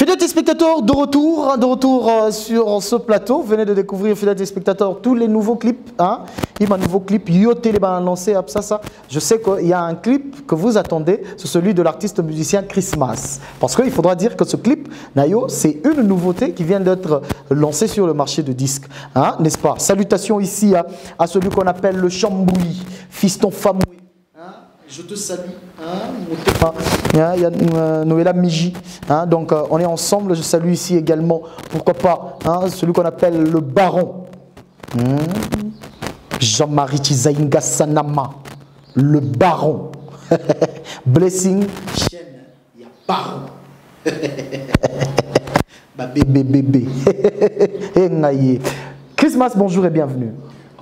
Fidèles téléspectateurs, de retour sur ce plateau. Venez de découvrir, fidèles téléspectateurs, tous les nouveaux clips. Hein? Il y a un nouveau clip, Yoté les lancé à ça. Je sais qu'il y a un clip que vous attendez, c'est celui de l'artiste musicien Christmas. Parce qu'il faudra dire que ce clip, Nayo, c'est une nouveauté qui vient d'être lancée sur le marché de disques. Hein? N'est-ce pas? Salutations ici à celui qu'on appelle le Chambouille, fiston famoué. Je te salue, il y a Noëlla Miji, donc on est ensemble. Je salue ici également, pourquoi pas, celui qu'on appelle le baron, Jean-Marie Tizaïnga Sanama, le baron, Blessing, chaîne, il y a baron, bébé, Christmas, bonjour et bienvenue.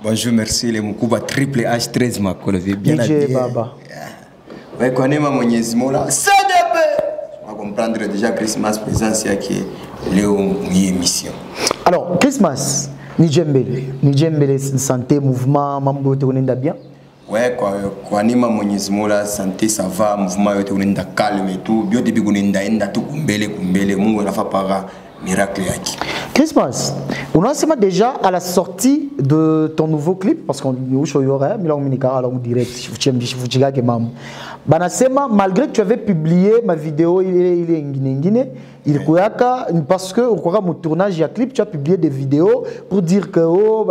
Bonjour, merci. Les Moukouba Triple H13 m'a collé bien. DJ Baba. Ouais, quand on est Moniez Mola, ça on va comprendre déjà Christmas présence qui est Léo émission. Alors, Christmas, Nijembele, santé, mouvement, mambo, tu connais bien? Ouais, quand on est Moniez Mola, santé, ça va, mouvement, tu connais calme et tout. Bio début, on est tout kumbele, mungu na fa para. Miracle yaki. Christmas, on a déjà à la sortie de ton nouveau clip, parce qu'on direct, malgré que tu avais publié ma vidéo, il est Nguiné, il parce que au cours de mon tournage, il y a clip, tu as publié des vidéos pour dire que oh,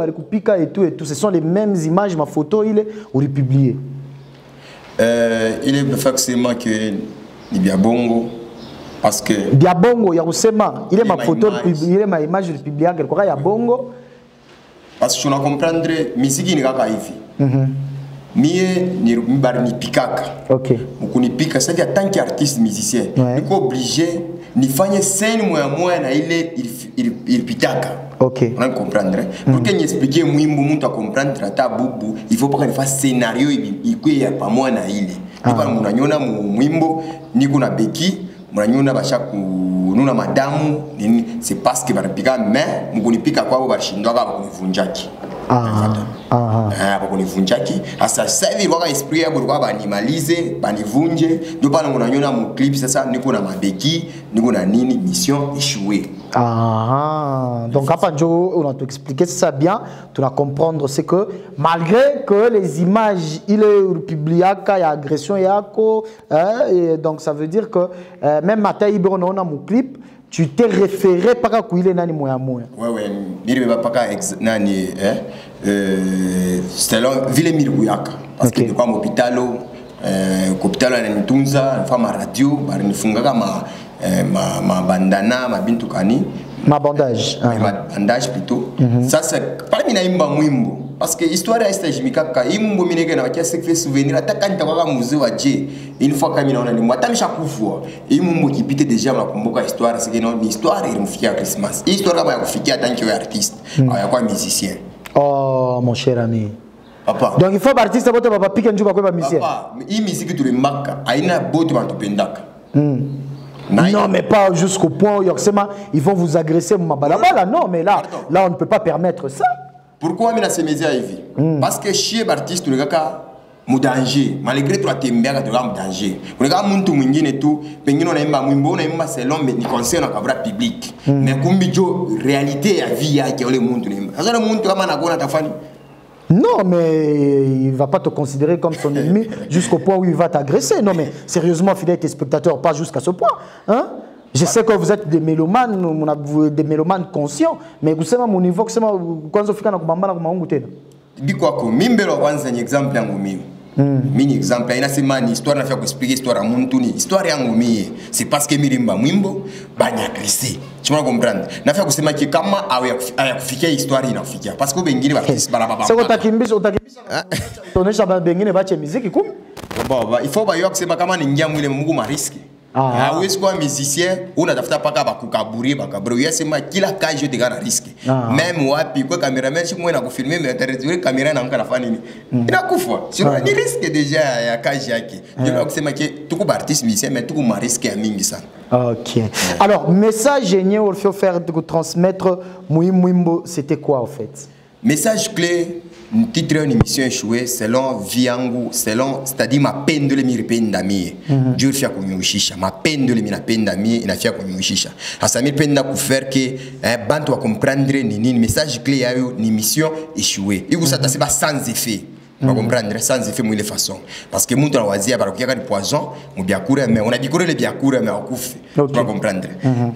et tout, ce sont les mêmes images, ma photo, il est publié. Il est forcément que il y a bongo. Parce que Diabongo, Yarusema, il est ma photo, il est ma image de publier quelque chose. Yabongo. Parce que je comprends musique n'est pas ici. Mie ni bar ni pikaka. Ok. Mukuni pika, c'est-à-dire tant qu'artiste musicien, il est obligé ni faire scène moyen na il pitaka. Ok. On comprendre. Pour que nous expliquer muimbo muntu comprendre ta bubu, il faut pas qu'il fasse scénario il y a pas moi na il. Ni pas munanyona muimbo ni kuna beki Mwananyona bashaku nuna madamu c'est parce que barapika mais mukunipika kwabo bashindwa bakunivunjaki bakunivunjaki asa sasa hivi waka esprit yabo kwa banimalize banivunje ndio pale mwananyona mu clip sasa niko na mabeki niko na nini mission échouée. Donc après on a tout expliqué ça bien, tu vas comprendre c'est que malgré que les images il est publié il y a agression et donc ça veut dire que même matin on a mon clip tu t'es référé par quoi il est nani moya moya. Ouais il va pas nani c'est là ville Mirguyaka parce que kwa hôpital hôpital ananitunza fama radio barinifunga ma bandana ma bintu kani ma bandage ma bandage plutôt ça c'est parmi na imba mwimbo parce que histoire ya stajimika ka imbo mineke na wakia sekfe souvenir atakani takaka musée wa Dieu une fois kama naona ni mwatamisha kufua imbo kipite déjà nakumbuka histoire c'est que non histoire ilimfikia Christmas histoire kama ya kufikia tant que artiste ya kwa musicien. Oh mon cher ami. Papa. Donc il faut artiste bote papa pique njuba kwa musicien. Papa, hii musique tulimaka haina bote batupendaka. Non, mais pas jusqu'au point où ils vont vous agresser. Non, mais là on ne peut pas permettre ça. Pourquoi je suis médias parce que chez les artistes, nous avons danger. Malgré tout, nous avons danger. Nous avons tout et tout. Nous avons selon mais nous concerne le public. Mais comme la réalité à vie, le monde. Le monde, non, mais il ne va pas te considérer comme son ennemi jusqu'au point où il va t'agresser. Non, mais sérieusement, fidèles téléspectateurs, pas jusqu'à ce point. Hein? Je sais que vous êtes des mélomanes conscients, mais vous savez, mon niveau, c'est quand vous faites un exemple. Mini exemple, il y a une histoire à expliquer l'histoire à mon tourni. Histoire c'est parce que Mirimba Mwimbo, banya agressé. Tu vas comprendre. Na fait que c'est que comment a fiké histoire in Afrique parce que bengine va faire balababa. C'est quoi ta kimbiso ton échange bengine va chez musique comme. Bon, il faut que c'est pas comment n'ingia mwile mungu ma risque. Ah oui, c'est quoi musicien? On a d'afta pas qu'à bakaburi, bakaburi. C'est moi qui la cage je te garde risque. Même moi, puis quoi caméraman, si moi na filmer, mais t'as caméra na encore la famille. Il a couffé. Sur le risque déjà à cage yaki. Je crois que c'est moi qui tout coup artiste musicien, mais tout coup ma risque à mingi ça. Ok. Alors message génial au faire de transmettre Mwimbo, c'était quoi en fait? Message clé. titre une émission échouée selon Viangu, selon, c'est-à-dire ma peine de l'émir peine d'amis. Dieu fait comme Yushisha, ma peine de l'émir peine d'amis, il a fait comme Yushisha. À sa peine pour faire que Bantu va comprendre ni message clé à une émission échouée. Et vous ça c'est pas sans effet. On va comprendre sans effet de façon parce que nous on va dire qu'il y a des poisons on bien courir mais on a dit courir les bien courir mais on couvre on va comprendre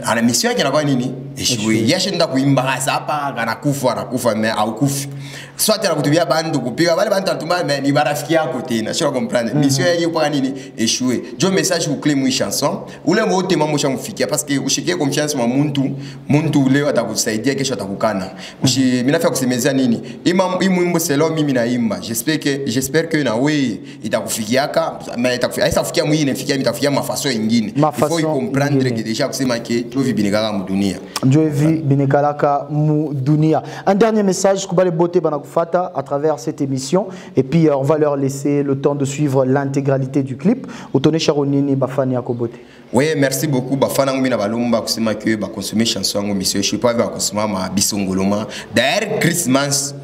à la mission qui n'a pas nini échoué il y a chez nous kuimba ça pas na kufa mais au couvre soit tu as kutubia bandu kupiga wale bantu tuma mais ni barafikia côté na sio comprendre mission yeye pas nini échoué jo message ou clé mu chanson ule wote mambo shamfikia parce que ushikie confiance mwa muntu leo atakusaidia kesho atakukana mimi nafia kusemezea nini imwimbo selo mimi naimba j'espère que na we itakufikiaka mais itakufikia mwingine fikia itafikia mafaso nyingine il faut comprendre que déjà kusema que tu vis binekala mu dunia Dieu vit binekalaka mu dunia. Un dernier message kubale bote bana kufata à travers cette émission et puis on va leur laisser le temps de suivre l'intégralité du clip. Otone Charonini bafani akobote. Oui, merci beaucoup bafana ngumi na balomba kusema que ba consommer chanson ngo monsieur je suis pas va consommer ma bisongoloma. D'ailleurs Christmas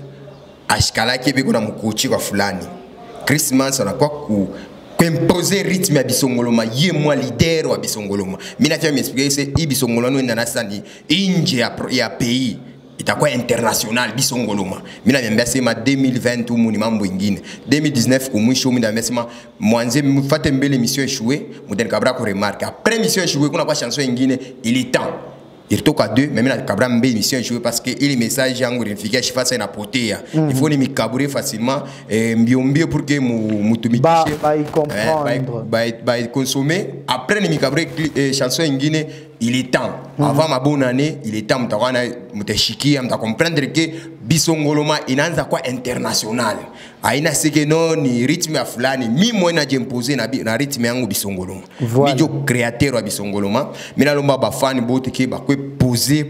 ashikala kebe kuna mkochi kwa fulani Christmas anakuwa imposer rythme ya bisongoloma ye moi leader wa bisongoloma mina fia m'expliquer c'est ibisongoloma ndio nasani inje ya pays itakuwa international bisongoloma mina niambia sema 2020 humu ni mambo ingine 2019 kumwisho mimi niambia sema mwanze mfate mbele mission échouée muden kabra ko remarque après mission échouée kuna kwa chanson ingine il est temps il toka deux mais mina kabra mbe mission échouée parce que il message yangu rifika shifa na potea il faut ni mikabure facilement mbio pour que mutumikishe ba consommer après ni mikabure chanson ingine il est temps avant ma bonne année il est temps mtakwana mtashikia mta comprendre que bisongoloma inaanza kwa international aina sike no ni rythme ya fulani mimi mwana jemposer na rythme yangu bisongoloma video créateur wa bisongoloma mina lomba ba fan bote ke ba kwe poser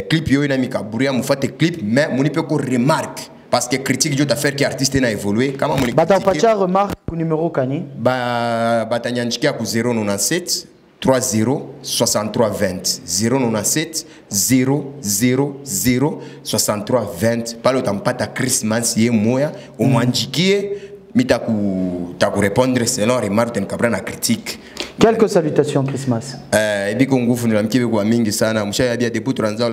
clip yo ina mikaburia mufate clip mais munipe ko remarque parce que critique je t'affaire qui artiste n'a évolué comment mon bata pacha remarque ku numéro kani batanyanjikia ku 097 30 63 20 097 000 63 20 pale utampata Christmas ye moya umwanjikie mitaku répondre selon remarque nkabra na critique. Quelques salutations Christmas. Biko nguvu nilamkibe kwa mingi sana mshaya bia debut tuanza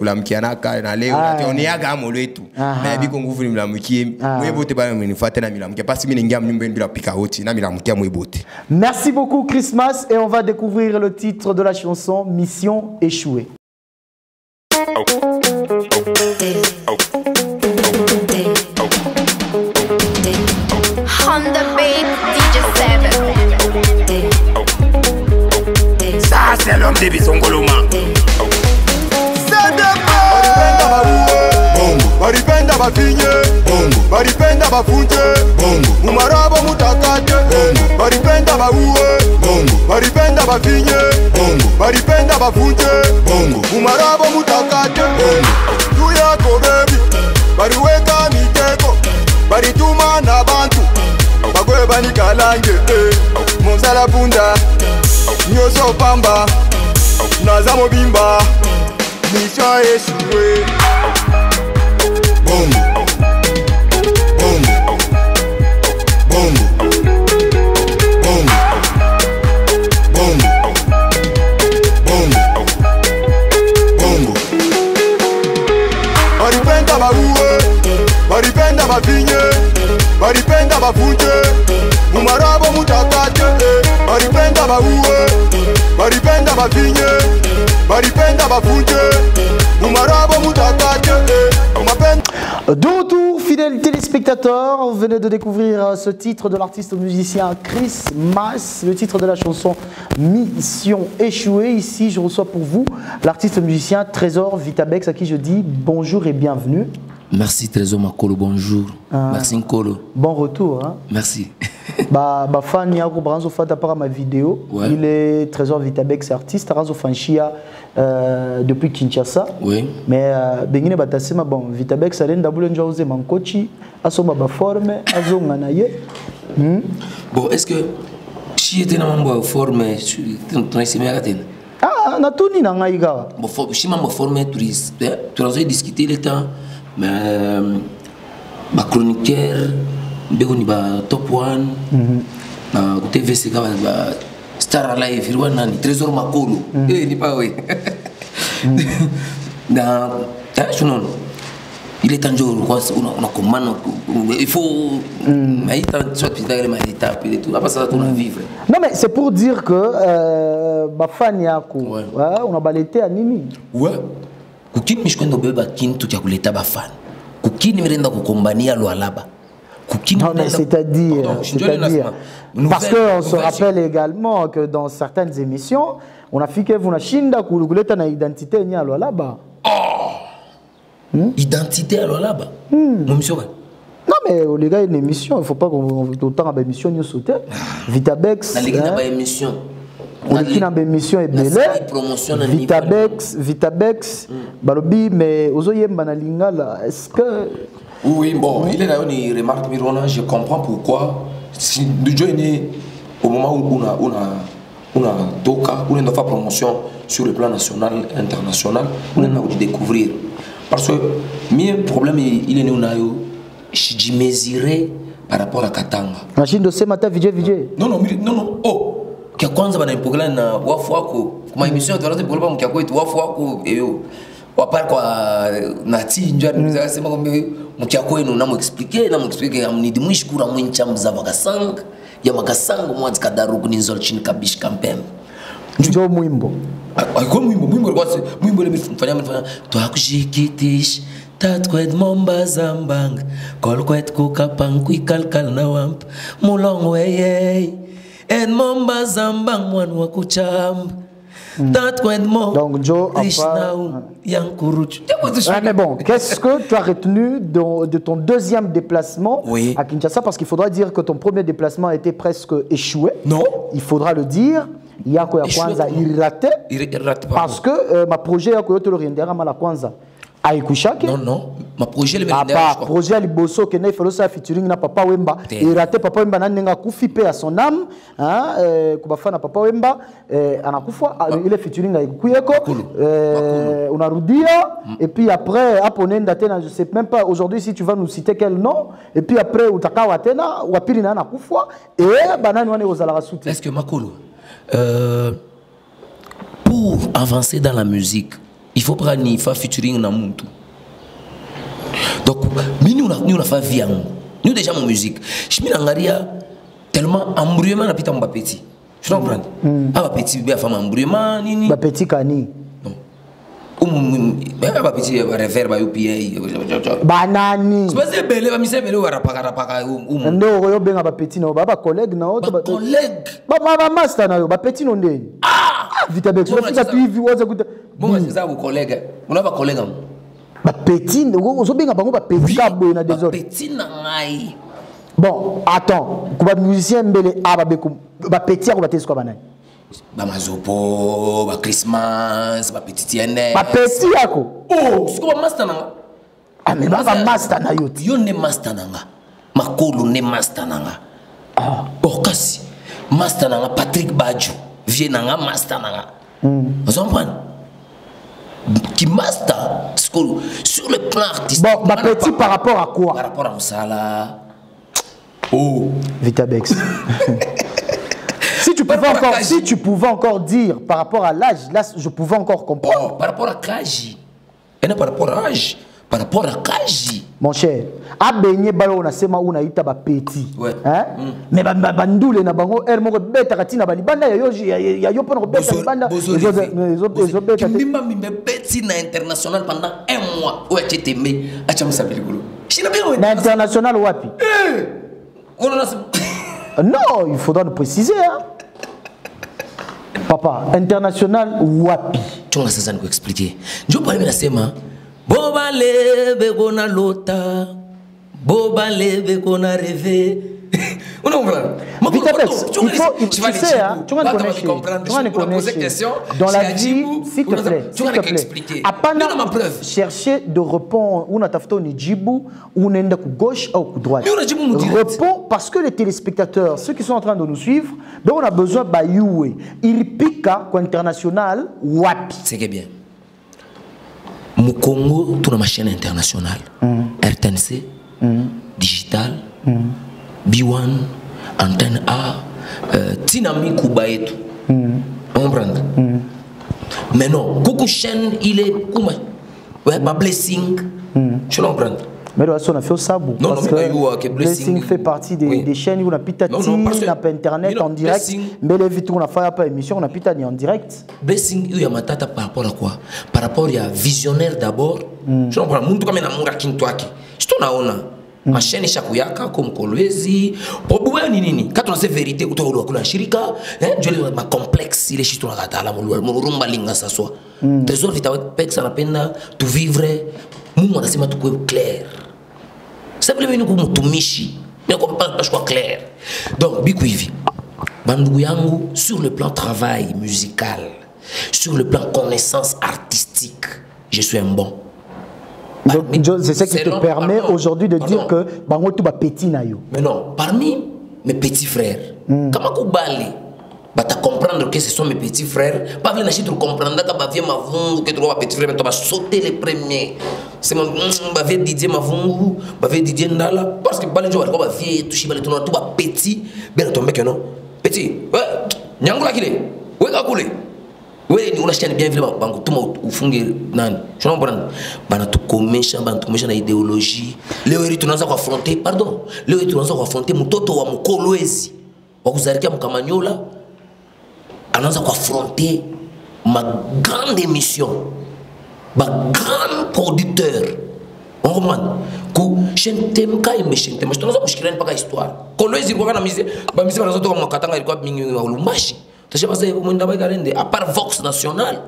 la mkianaka na leo ationiaga amo letu na biko nguvu nilamkie mwebote bana mnifuate na milamkia parce mimi ningia mnyumba bila pika hoti na milamkia mwebote. Merci beaucoup Christmas et on va découvrir le titre de la chanson Mission échouée. On the beat, DJ Seven. Ça c'est l'homme de Bisongoloma. Baripenda bafinye baripenda bafunje umarabo mutakate baripenda bauwe baripenda bafinye baripenda bafunje umarabo mutakate tuyako baby bariweka miteko barituma na bantu bagweba nikalange monsala punda nyoso pamba nazamo bimba mission échouée. Bongo, bongo, bongo, bongo, bongo, bongo, bongo. Baripenda bauwe, baripenda bafinye, baripenda bafunje, umarabo mutakate. Baripenda bauwe, baripenda bafinye, baripenda bafunje, umarabo mutakate. De retour, fidèles téléspectateurs, vous venez de découvrir ce titre de l'artiste musicien Chris Mas, le titre de la chanson Mission échouée. Ici, je reçois pour vous l'artiste musicien Trésor Vitabex, à qui je dis bonjour et bienvenue. Merci Trésor Makolo, bonjour. Merci Nkolo. Bon retour. Hein? Merci. Fan Yako Branzo Fata par ma vidéo. Ouais. Il est Trésor Vitabex, artiste. Ranzo Fanchia depuis Kinshasa. Oui. Mais Bengine Batasema, bon, Vitabex, Alen Daboulen Jose Mankochi, Asoma Baforme, Azonganaye. Bon, est-ce que si tu es en forme, tu es ah, Natuni Nangaïga. Bon, si je suis formé, tu as discuté le temps. ba chroniqueur mbeko ni ba top 1 na TVC ka ba Star Live irwana ni Trésor Makolo ni pas oui na non il est temps de on a comment il faut mais soit pitagre mais étape et tout après ça on a vivre. Non mais c'est pour dire que ba fan yako on a balete à nini ouais kukini mishkwenda beba kintu cha kuleta ba fan kukini mirenda kukombania Lualaba kukini non mais c'est-à-dire parce que on se rappelle également que dans certaines émissions on a fait que vous na shinda kuleta na identité nya Lualaba. Identité à Lualaba. Mon monsieur. Non mais les gars une émission, il faut pas qu'on autant à émission nous sauter. Vitabex. Na ligina ba émission. On est qui na émission est belle. Vitabex balobi mais ozoyemba na lingala est-ce que oui bon, il est là une remarque Mirona, je comprends pourquoi si Dieu est né au moment où on a toka, on a fait promotion sur le plan national international, on a dû découvrir. Parce que le problème, il est né je mesurais par rapport à Katanga. Machine de ce matin, Vijay. Non. Oh, qui a kwanza bana ipogela na wafu wako. Kuma émission tu vas te poler mkia kwetu wafu wako eyo. Wapar kwa nati njari mzasema kwa mkia kwenu na expliquer amnidi mwishikura mwincha mzava kasanga ya makasango mwanzi kadarugu ninzol chini kabish kampembe. Njo mwimbo. Alikuwa mwimbo le mfanya twakushikitish tatkwed momba zambang kolkwed kukapang kalkal na wamp mulong weye en momba zambang mwan wakucham tatkwed mo donc Joe yankuruch. Mais bon, qu'est-ce que tu as retenu de ton deuxième déplacement à Kinshasa, parce qu'il faudra dire que ton premier déplacement a été presque échoué. Non, il faudra le dire. Yako ya kwanza il ratait parce que ma projet yako yote l'orientera mala kwanza aikushake non ma projet le projet liboso que il fallait ça featuring na Papa Wemba il ratait Papa Wemba na nenga kufi pe à son âme kuba fana Papa Wemba anakufa ile featuring aikuyeko on a rudia et puis après aponenda tena je sais même pas aujourd'hui si tu vas nous citer quel nom et puis après utakawa tena wapili na anakufa et banani wane ozala rasuti. Est-ce que Makolo pour avancer dans la musique, il faut prendre une featuring na muntu. Donc, nous on a fait vie nous déjà mon musique. Je me n'angaria tellement embrouillement na pita mbapeti. Tu comprends? Ah petit bébé femme embrouillement nini? Mbapeti kani? Ba petit refaire ba UPA. Banani. C'est pas belle ba mise belle wa rapaka. Ndo yo benga ba petit no ba collègue na autre ba collègue. Ba master na yo ba petit no ndeni. Vitabex on fika puis woza kuta. Bon c'est ça vos collègues. On a ba collègue. Ba petit ozo benga bango ba petit ka boy na des autres. Petit na ngai. Bon, attends, kuba musicien mbele aba beku ba petit ko ba tesko banani. Ba mazopo, ba Christmas, ba petit ene. Ba petit yako. Oh, siko ba master nanga. Ah mais ba master na yo. Yo ne master nanga. Makolo ne master nanga. Ah, kasi master nanga Patrick Badjo, vie nanga master nanga. Vous comprenez? Qui master sur le plan artistique. Bon, ba petit par rapport à quoi? Par rapport à Moussala. Oh, Vitabex. Si tu pouvais encore dire par rapport à l'âge, là je pouvais encore comprendre. Oh, par rapport à Kaji. Et non par rapport à l'âge, par rapport à Kaji. Mon cher, a baigné balo na sema una ita ba petit. Ouais. Hein? Mais bandule na bango el moko beta katina ba libanda ya yo pona beta libanda. Ils ont beta. Mimba beti na international pendant 1 mois. Ouais, tu t'es aimé. Acha msabili gulu. Na international wapi? On a non, il faudra nous préciser. Hein? Papa, international wapi? Tu vas sasa nikuexpliquer. Ndio pale mimi nasema boba lebe kona lota. Boba lebe kona rêver. On comprend. Vitabex, il faut tu sais hein, tu vas connaître dans la vie s'il te plaît. Apana chercher de répondre ou na tafuta ni jibu ou nenda ku gauche ou ku droite. Réponds parce que les téléspectateurs, ceux qui sont en train de nous suivre, ben on a besoin ba youé. Il pique quoi international wapi. C'est que bien. Au Congo, tout ma chaîne internationale. RTNC, Digital, B1, Antenne A, Tinami Kubaetu. On comprend. Mais non, beaucoup de chaînes, il est comme ma Blessing. Tu comprends? Mais là, on a fait ça. Non, parce que Blessing fait partie des chaînes où on a pitati, on a internet en direct. Mais les vidéos, on a fait pas émission, on a pitati en direct. Blessing, il y a ma tata par rapport à quoi? Par rapport à visionnaire d'abord. Je comprends. Mon tout comme un amour à Kintoaki. Je t'en ai ma chaîne Shakuyaka comme Kolwezi. Pour pouvoir nini. Quand on a cette vérité, on doit couler en chirika. Je l'ai ma complexe. Il est chez toi la gata, mon rumba linga ça soit. Trésor vita pek ça la peine tout vivre. Moi, c'est ma tout clair. Simplement, nous sommes tumishi. Mais on ne peut pas choisir clair. Donc, Bikuivi, Bandouyangu, sur le plan travail musical, sur le plan connaissance artistique, je suis un bon. Donc, c'est ça qui te permet aujourd'hui de dire que Bango tout va petit nayo. Mais non, parmi mes petits frères, comment vous balez? Bah, tu comprendre que ce sont mes petits frères. Pas venir acheter comprendre que ma vie m'a que trois petits frères, mais tu vas sauter les premiers. C'est mon ma vie Didier Mavungu, ma vie Didier Ndala. Parce que pas les gens, ma vie touché par les tournois, tout va petit. Bien tombé que non. Petit, ouais, Nyangola qui est. Ouais, Kakule. Ouais, on achète bien évidemment. Bango, tout le monde, ou fungé, nan. Je ne comprends pas. Bana tout commerce, na idéologie. Léo est tourné à affronter, pardon. Léo est tourné à affronter, mon toto ou mon Kolwezi. Vous avez mon Kamanyola. On a affronté ma grande émission, ma grand producteur. On comprend que je n'aime pas mais je n'aime pas histoire. Quand on dit qu'on a mis la mise en place katanga ilikuwa mingi wa lumashi. Tashaba mwenda bagarende à part Vox National.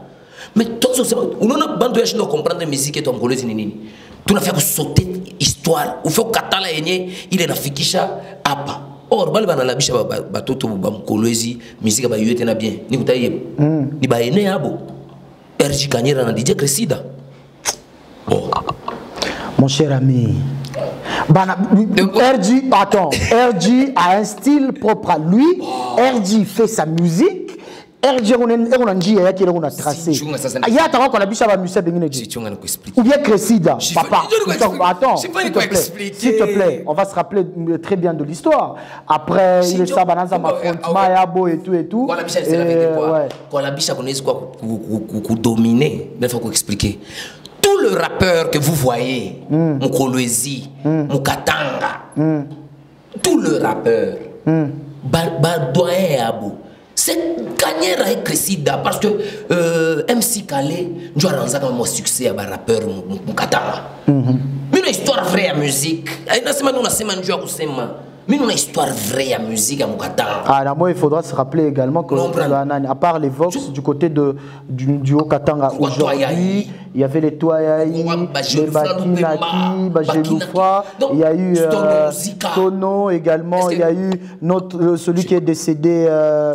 Mais tous ces on a bande de gens comprendre musique et tongolais nini. Tu n'as fait que sauter histoire, ou fait katala yenye il est nafikisha hapa. Or, bali bana labisha batoto ba Mkolwezi musique ba yete na bien. Ni kutaye. Ni ba ene abo. RG Kanyera na DJ Cresida. Oh. Mon cher ami. Bana RG, attends, RG a un style propre à lui. RG fait sa musique. RG on a dit qu'il a tracé. Il y a tant qu'on a bicha ba musique bengine. Ou bien Cresida, papa. Attends, s'il te plaît, on va se rappeler très bien de l'histoire. Après, il est ça bananza ma frontma yabo et tout et tout. Quand la bicha c'est la vérité quoi. Quand la bicha connaît quoi pour dominer, mais faut expliquer. Tout le rappeur que vous voyez, Mkolwezi, Mukatanga, tout le rappeur, Badoye Abou. C'est Kanyera et Cresida parce que MC Kale, nous avons un succès à un rappeur Mukatanga. Mais une histoire vraie à musique. Mais une histoire vraie à musique à Mukatanga. Ah, là, moi, il faudra se rappeler également que, à part les Vox, du côté du Haut-Katanga, aujourd'hui, il y avait les Toyaï, les Bakinaki, Bajeloufa, il y a eu Tono également, il y a eu celui qui est décédé,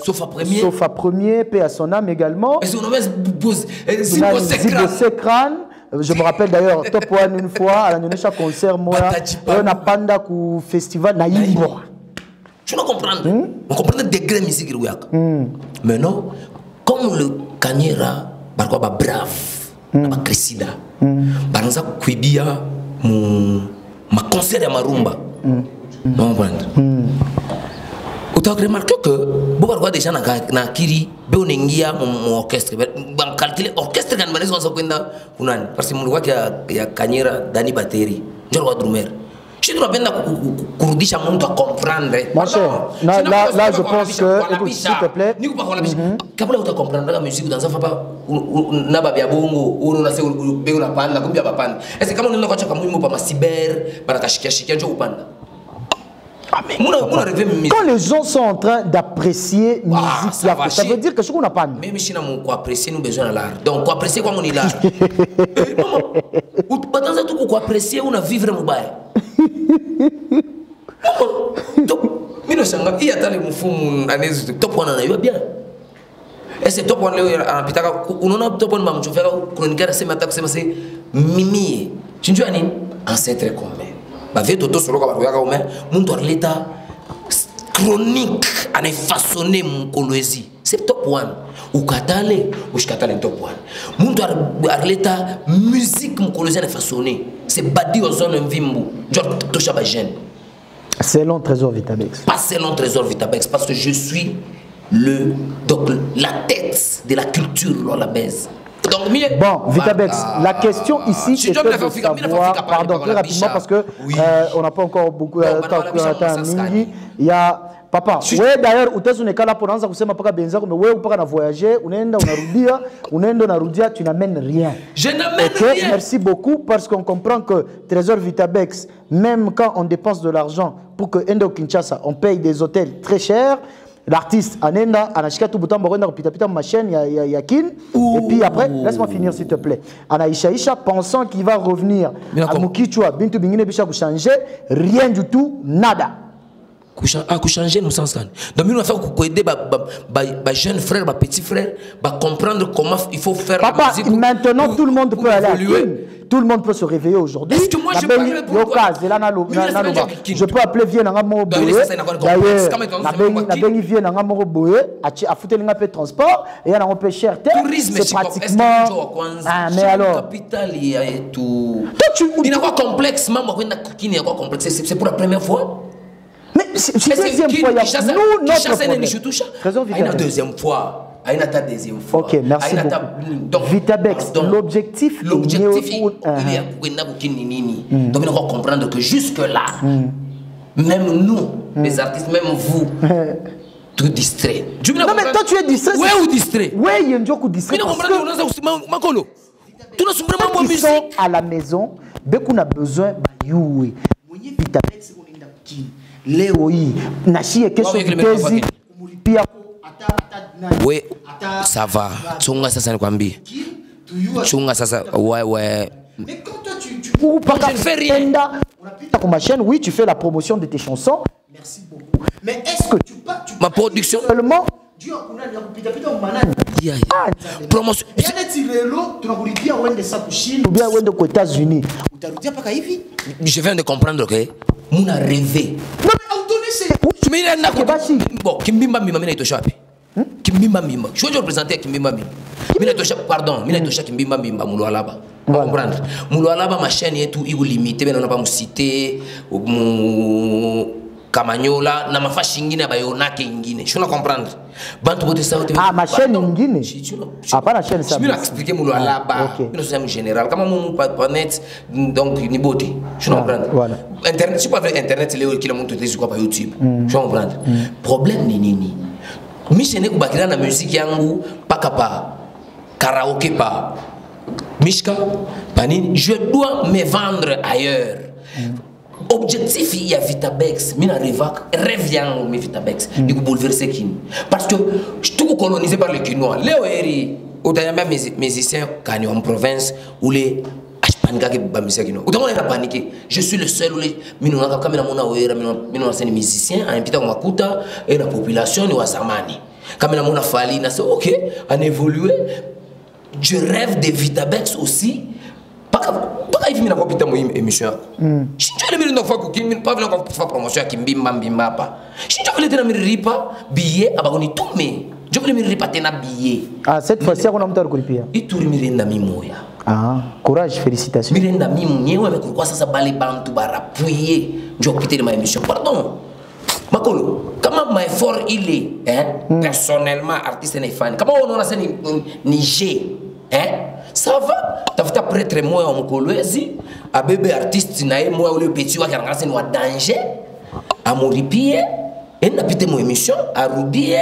Sofa Premier, paix à son âme également. Zibo Sekran. Je me rappelle d'ailleurs, Top One une fois, à l'Indonésia concert, moi, on a panda au festival Naïbo. Tu dois comprendre. On comprend le degré musique. Mais non, comme le Kanyera, par quoi, brave, ma Cresida, par exemple, Kwibia, ma concert à Marumba. On comprend. Tu as remarqué que beaucoup de gens na kiri beonengia mon orchestre ban calculer orchestre kan manes on kwenda kunani parce que mon voit qu'il y a Kanyera Dani batterie je le drummer je dois bien kurudisha monde à comprendre mon cher là je pense que écoute s'il te plaît ni pas la musique kabla uta comprendre la musique dans ça fa pas na ba bia bongo ou na se beo la panda kumbia ba panda est-ce que kama unaenda kwa chaka muhimu pa cyber para kashikia njo upanda. Quand les gens sont en train d'apprécier musique, ça veut dire que ce qu'on n'a pas. Même si nous apprécier, nous besoin de l'art. Donc, quoi apprécier comme on est là. Ou pas dans un truc qu'on apprécier, on a vivre mon bail. Mais nous sommes il y a tant de moufou, top one en a eu bien. Et c'est top one en pitaka, on a top one mam, je fais chroniqueur, c'est ma taxe, c'est mimi. Tu dis un ancêtre commun. Bah, vie toto solo comme regarde au moins, mon tour l'état chronique à façonner mon Kolwezi. C'est top one. Ou katale, ou katale top one. Mon arleta musique mon Kolwezi à façonner. C'est badi aux zones vimbo. Genre touche à jeune. Selon Trésor Vitabex. Pas selon Trésor Vitabex parce que je suis la tête de la culture la baise. Donc, bon, Vitabex, la question ici est de savoir, pardon, très rapidement parce que on n'a pas encore beaucoup de temps. Il y a papa, ouais d'ailleurs, où est-ce qu'on est là pour nous kusema paka benza mais ouais ou pas na voyager, unaenda unarudia, tu n'amènes rien. Je n'amène rien. Merci beaucoup parce qu'on comprend que Trésor Vitabex, même quand on dépense de l'argent pour que Endo Kinshasa, on paye des hôtels très chers. L'artiste, Anenda, Anashika Toubutam, Pita ma chaîne, Yakin. Et puis après, laisse-moi finir s'il te plaît. Anaïcha Isha, pensant qu'il va revenir à Mukichua, Bintou Bingine Bicha, pour changer, rien du tout, nada. Pour changer, nous sens. Donc, nous avons fait aider les jeunes frères, les petits frères, comprendre comment il faut faire. Papa, maintenant tout le monde peut aller à Kin. Tout le monde peut se réveiller aujourd'hui. Est-ce que moi je peux appeler pour je peux appeler Vienne en Boye. D'ailleurs, Nabengi Vienne en Boye, à foutre le transport, et on peut cher. C'est pratiquement. Ah, mais alors. Capital, il y a tout. Il n'y a pas de complexe, maman, il n'y a pas de complexe. C'est pour la première fois. Mais c'est la deuxième fois. Nous, notre problème. Deuxième fois. Deuxième fois. Ok, merci beaucoup. Vitabex, l'objectif il est donc il faut comprendre que jusque-là, même nous, les artistes, même vous, tout distrait. Non mais toi tu es distrait. Oui ou distrait? Oui, il y a un jour distrait. Ils sont à la maison, dès qu'on a besoin, Vitabex, Léoi, Nachi et question de oui, ça va. Chunga sasa nikwambie. Chunga sasa ouais. Mais quand toi tu je ne fais rien. Sur ma chaîne, oui, tu fais la promotion de tes chansons. Merci beaucoup. Mais est-ce que tu ma production seulement promotion. Ou bien aux États-Unis. Je viens de comprendre que mon a rêvé. Non mais bon, Kimbimba Mima, mina itosha wapi? Kimbimba Mima. Je vais représenter Kimbimba Mima. Mina itosha, pardon, mina itosha Kimbimba Mima Mulualaba. Vous comprenez? Mulualaba ma chaîne est tout limité, mais on n'a pas cité Kamanyola, na mafashi ingine bayonake ingine. Je peux comprendre. Bantu bote ça. Ah, ma chaîne ingine. Ah, pas la chaîne ça. Je vais expliquer Mulualaba. Nous sommes général. Comment mon pas net donc ni beauté. Je comprends. Voilà. Internet, si pas avec internet les qui la monte sur quoi YouTube. Je comprends. Problème ni nini. Michene kubakira na musique yangu pakapa karaoke pa Mishka panini je dois me vendre ailleurs. Objectif il y a Vitabex, mina rêve yangu mi Vitabex, il faut bouleverser Kin parce que je suis colonisé par les Kinois. Léo Eri, autant même musiciens gagnent en province ou les je suis le seul où les musiciens en invitant Makuta et la population de Wazamani. Quand on a fallu, c'est ok, on évolué. Je rêve de Vitabex aussi. Pas qu'il y ait une émission. Si tu veux le faire, tu ne peux pas faire promotion à Kimbimba Mbimba. Si tu veux le ripa, billet, abagoni tout mais. Je veux le ripa tena billet. Ah, cette fois-ci, on a un peu de coupure. Et tout le monde a mis moya. Ah, courage, félicitations. Mirenda mimu nyewe mais pourquoi ça bali bantu barappuyer je quitter de ma émission pardon Makolo comment my effort il est personnellement artiste et fan comment on a ça Niger ça va tafuta prêtre moi en Kolwezi a bébé artiste na moi le petit wa kana c'est wa danger a moripie et na pité mon émission a rudie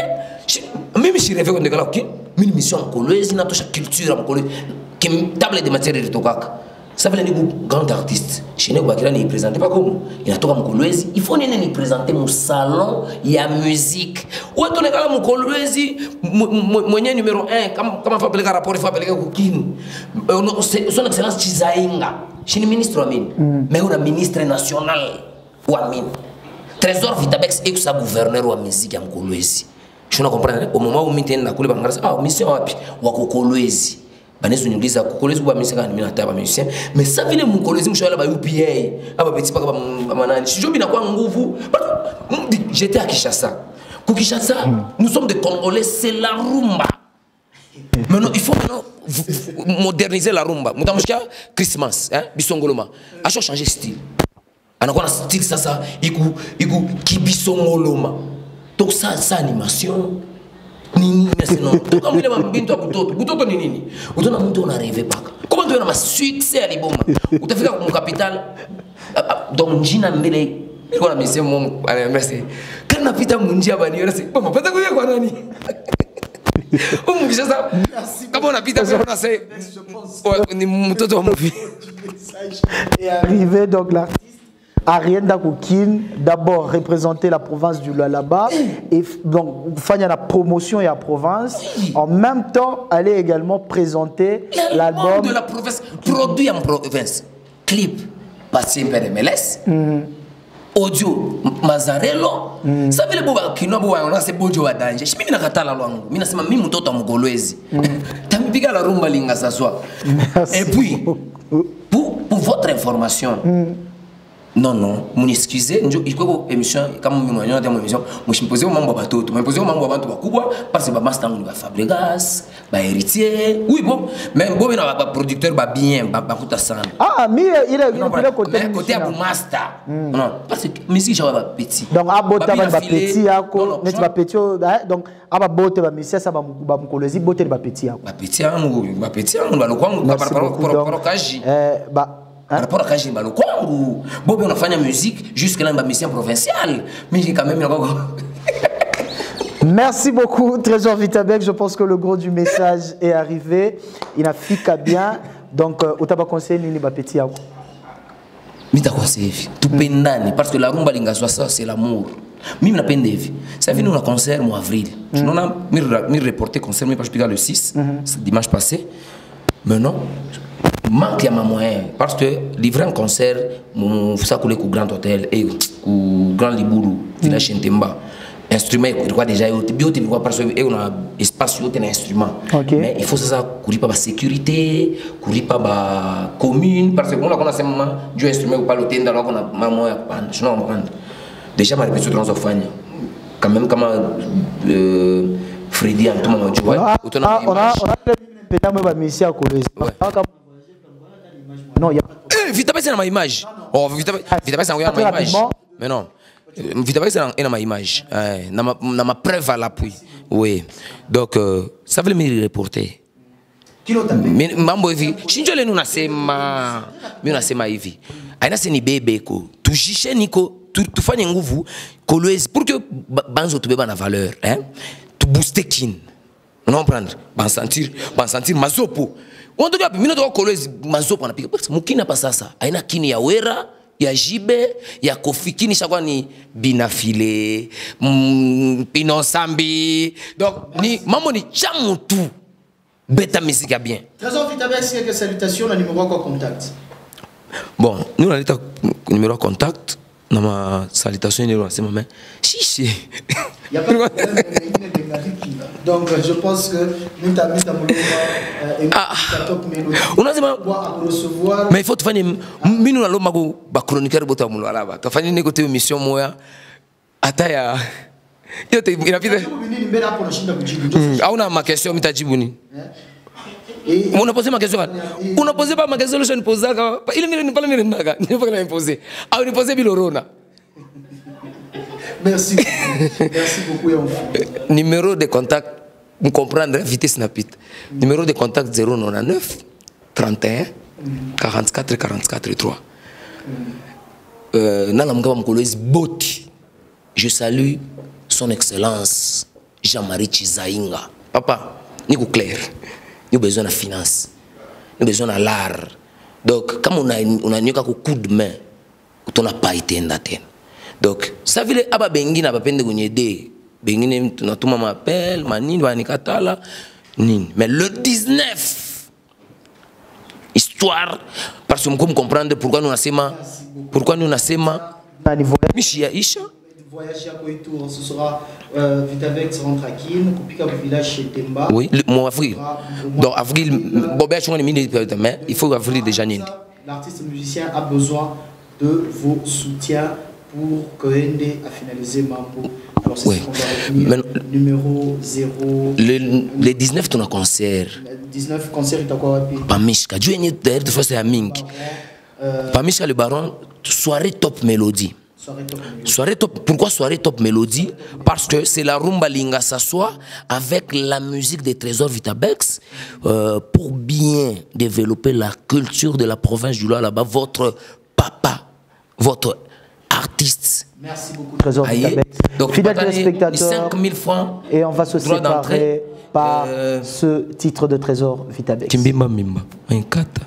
même si rêve on de OK une émission Kolwezi na touche culture en Kolwezi qui table de matière de tokak ça veut dire grand artiste chez nous bakira ni présenter pas comme il a toka Mkolwezi il faut ni présenter mon salon il y a musique ou to ne kala Mkolwezi mwenye numéro 1 comme faut appeler rapport il faut appeler Kukini son excellence Chizainga chez le ministre Amin mais on a ministre national ou Amin Trésor Vitabex et sa gouverneur wa musique ya Mkolwezi je ne comprends au moment où m'intende na kule bangara mission wapi wa Kolwezi banesu nyuliza kukolezi kwa musicien kana mina taba musicien mais ça vile mukolezi mshola ba UPA aba petit paka manani sijo bina kwa nguvu j'étais à Kinshasa nous sommes des Congolais c'est la rumba maintenant il faut maintenant moderniser la rumba mutamshika Christmas hein bisongoloma a changer style anakuwa na style sasa iku kibisongoloma donc ça animation nini maintenant kama ile mambinto ya kutoto ni nini utaona mtu una rêve paka kama mtu ana ma succès ya liboma utafika kwa capital donc njina mbele ilikuwa na misemo anamese kana pita munjia bani yona si mama pata kuya kwa nani Kinshasa kama unapita kwa sasa ni mtoto wa movie est arrivé donc l'artiste Arienda Koukine d'abord représenter la province du Lualaba et donc faire la promotion de la province en même temps aller également présenter l'album de la province produit en province clip passé par MLS audio Mazarello ça veut dire que kino bo wana c'est bojo wa danger mimi nakatala lwangu mimi nasema mimi mtoto wa mgolwezi tampiga la rumba linga saswa et puis pour votre information non, mon excusez, il faut que l'émission, comme je me émission, je me pose au membre bateau, je me pose au membre bateau bakubwa parce que ba master on va Fabregas, ba héritier. Oui bon, même bon na ba producteur ba bien, ba kuta sana. Ah, mais il est côté à master. Non, parce que musique j'ai ba petit. Donc abota ba petit yako, mais ba petit donc aba bote ba musique ça ba mkolezi bote ba petit yako. Ba petit yangu ba lokwangu par rapport au kaji. Par rapport à Kaji Mbalo Kwangu, Bob on a fait la musique jusque là dans la mission provinciale, mais j'ai quand même Merci beaucoup Trésor Vitabek, je pense que le gros du message est arrivé. Il a fait bien, donc au tabac conseil ni ba petit yako. Mita conseil, tout pendani parce que la rumba linga ça c'est l'amour. Mimi napenda hivi. Ça vient nous un concert en avril. On a mis reporté concert mais pas je le 6 dimanche passé. Maintenant manque ya moyen parce que livrer un concert mon ça coulé au Grand Hôtel et au Grand Liburu village Ntemba instrument il doit déjà être bien parce que on a espace où un instrument mais il faut ça courir pas la sécurité courir pas la commune parce que on a seulement du instrument ou pas le tenda là on a maman ya pan je non prendre déjà ma répétition transofane quand même comme Freddy en tout moment tu vois on a peut-être ma mission à Kolwezi. Non, il y a pas. Vitabek c'est dans ma image. Oh, Vitabek c'est dans ma image. Mais non. Vitabek c'est dans ma image. Dans ma preuve à l'appui. Oui. Donc ça veut me reporter. Mais mambo hivi. Shinjole nous nasema. Mimi nasema hivi. Aina c'est ni bébé ko. Tu jishe niko. Tu fanya nguvu Kolwezi pour que banzo tu beba na valeur, hein. Tu booster kin. On comprendre. Ban sentir mazopo. On doit bien notre Kolwezi mazopo anapiga parce que mukina pas ça aina kini ya wera ya jibe ya kofi kini chaque ni binafile pinosambi donc ni mambo ni chamu tout beta musique ya bien. Trésor Vitabek c'est que salutations le numéro de contact. Bon, nous on a numéro de contact dans ma salutation numéro c'est maman. Chichi. Il y a pas de problème. Donc je pense que nous t'avons on a recevoir mais il faut faire minu na loma go ba chroniqueur bota mulo alaba ka fanya niko te mission moya ata ya yote inapita hauna ma question mitajibu ni on a posé ma question on a posé pas ma question je ne posais pas il ne pas le naga ne pas la imposer ah on posé bilorona. Merci beaucoup. Numéro de contact, vous comprendre, vitesse snapit. Numéro de contact 099 31 44 44 3. Je salue son excellence Jean-Marie Chizainga. Papa, nous sommes clairs. Nous avons besoin de finance. Nous avons besoin de l'art. Donc, comme on a un coup de main, on n'a pas été en atteint. Donc, ça veut dire que bengi na bapende kunyede. Bengi tunatuma m'appel, manini banikatala. Mais le 19 histoire parce que nous comprendre pourquoi nous nasema Michia Isha voyage à Koïtour, ce sera Vitavex rentre à Kin, Kopika village chez Temba. Oui, le mois avril. Donc avril, mais il faut avril déjà. L'artiste musicien a besoin de vos soutiens pour Koende à finaliser Mambo. Alors c'est ce qu'on va retenir. Numéro 0. Les 19 ton concert. 19 concerts, il t'a quoi rapide? Pamishka, Dieu est d'ailleurs de fois c'est à Ming. Pamishka le baron, soirée top mélodie. Soirée top. Pourquoi soirée top mélodie? Parce que c'est la rumba linga s'assoit avec la musique des Trésors Vitabex pour bien développer la culture de la province du Loa là-bas. Votre papa, votre artiste. Merci beaucoup Trésor Vitabex. Donc fidèles téléspectateurs, 5000 francs. Et on va se séparer par ce titre de Trésor Vitabex. Kimbimba Mimba, un kata.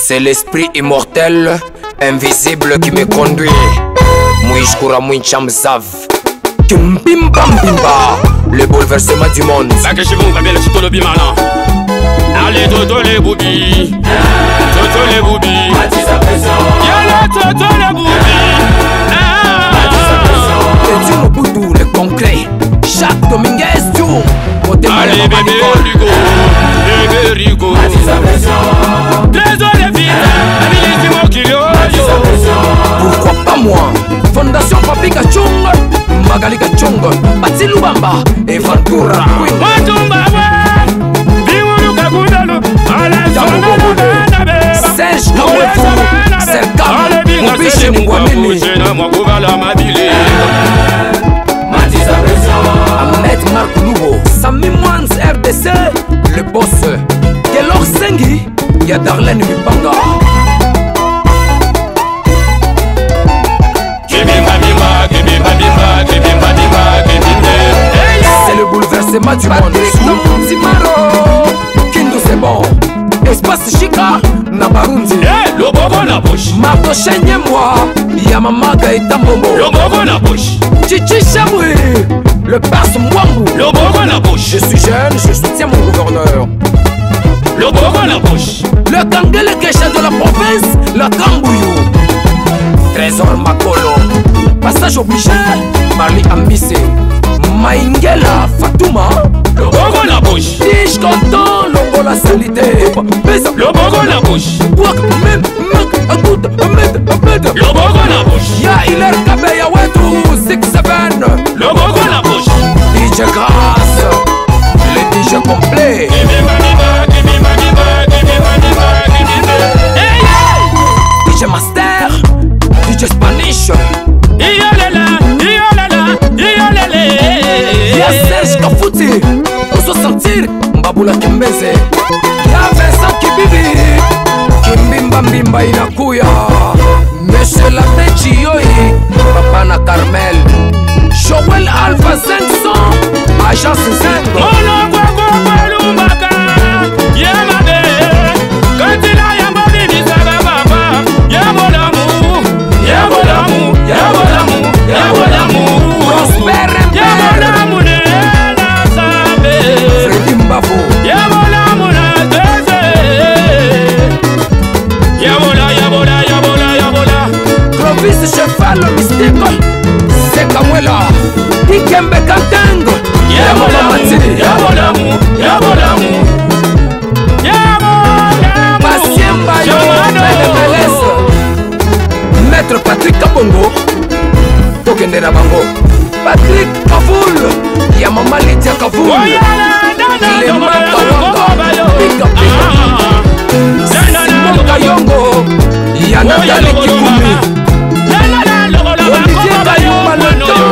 C'est l'esprit immortel, invisible qui me conduit. Mouichkoura Mouichamzav. Kimbimba Mimba, le bouleversement du monde. Allez, Toto les boubies, Toto les boubies, Y'a Toto les boubies. Et Dieu Boudou, le concret, Jacques Dominguez, Dieu. Allez, bébé Rigo, Trésor les filles, habilissimo Kilio. Pourquoi pas moi? Fondation Papi Kachung, Magali Kachung, Bati Lubamba, et Ventura. Serge Kamwefu, Serkam, Moubiche Mouamini, Ahmed Marc Nouveau, Sami Mwans RDC, le boss, Kelor Sengi, Y'a Darlene Mipanga. C'est le bouleversement du monde. Kindu c'est bon. Espace Chica, Nabarunzi. Lobogo na bush. Marco Chenye moi, Yamamaga et Tambombo. Lobogo na bush. Chichi Chamoui, le passe Mwambu. Lobogo na bush. Je suis jeune, je soutiens mon gouverneur. Lobogo na bush. Le Kangele Kesha de la province, la Kambouyou. Trésor Makolo, passage obligé, Marli Ambissé. Maingela Fatouma. Lobogo na bush. Tige content, logo la salité. Lobogo na bush. Wak même agout Ahmed. Lobogo na bush. Ya Hilaire Kabeya Wetu 6-7. Lobogo na bush. DJ Grasse, le DJ complet. DJ Master, DJ Spanish. Y'a Serge Kafouti, on se sentir Mbaboula Kimbeze. Y'a Vincent Kibibi, Kimbimba Mbimba inakuya. Monsieur Labe Chiyoi, Papa na Carmel. Joël Alpha 500, Agence Zengo. Clovis Cheval Mystique, c'est Kamwela, Ikembe Kantengo, Yabola Mati, Yabola Pasiemba Maître Patrick Kabongo, Tokendera Bango, Patrick Kafoul, Yamama Lydia Kafoul, Clément Kawanga, Pika Simon Kayongo, Yanatali Kikumi, Olivier Kayuma Leton,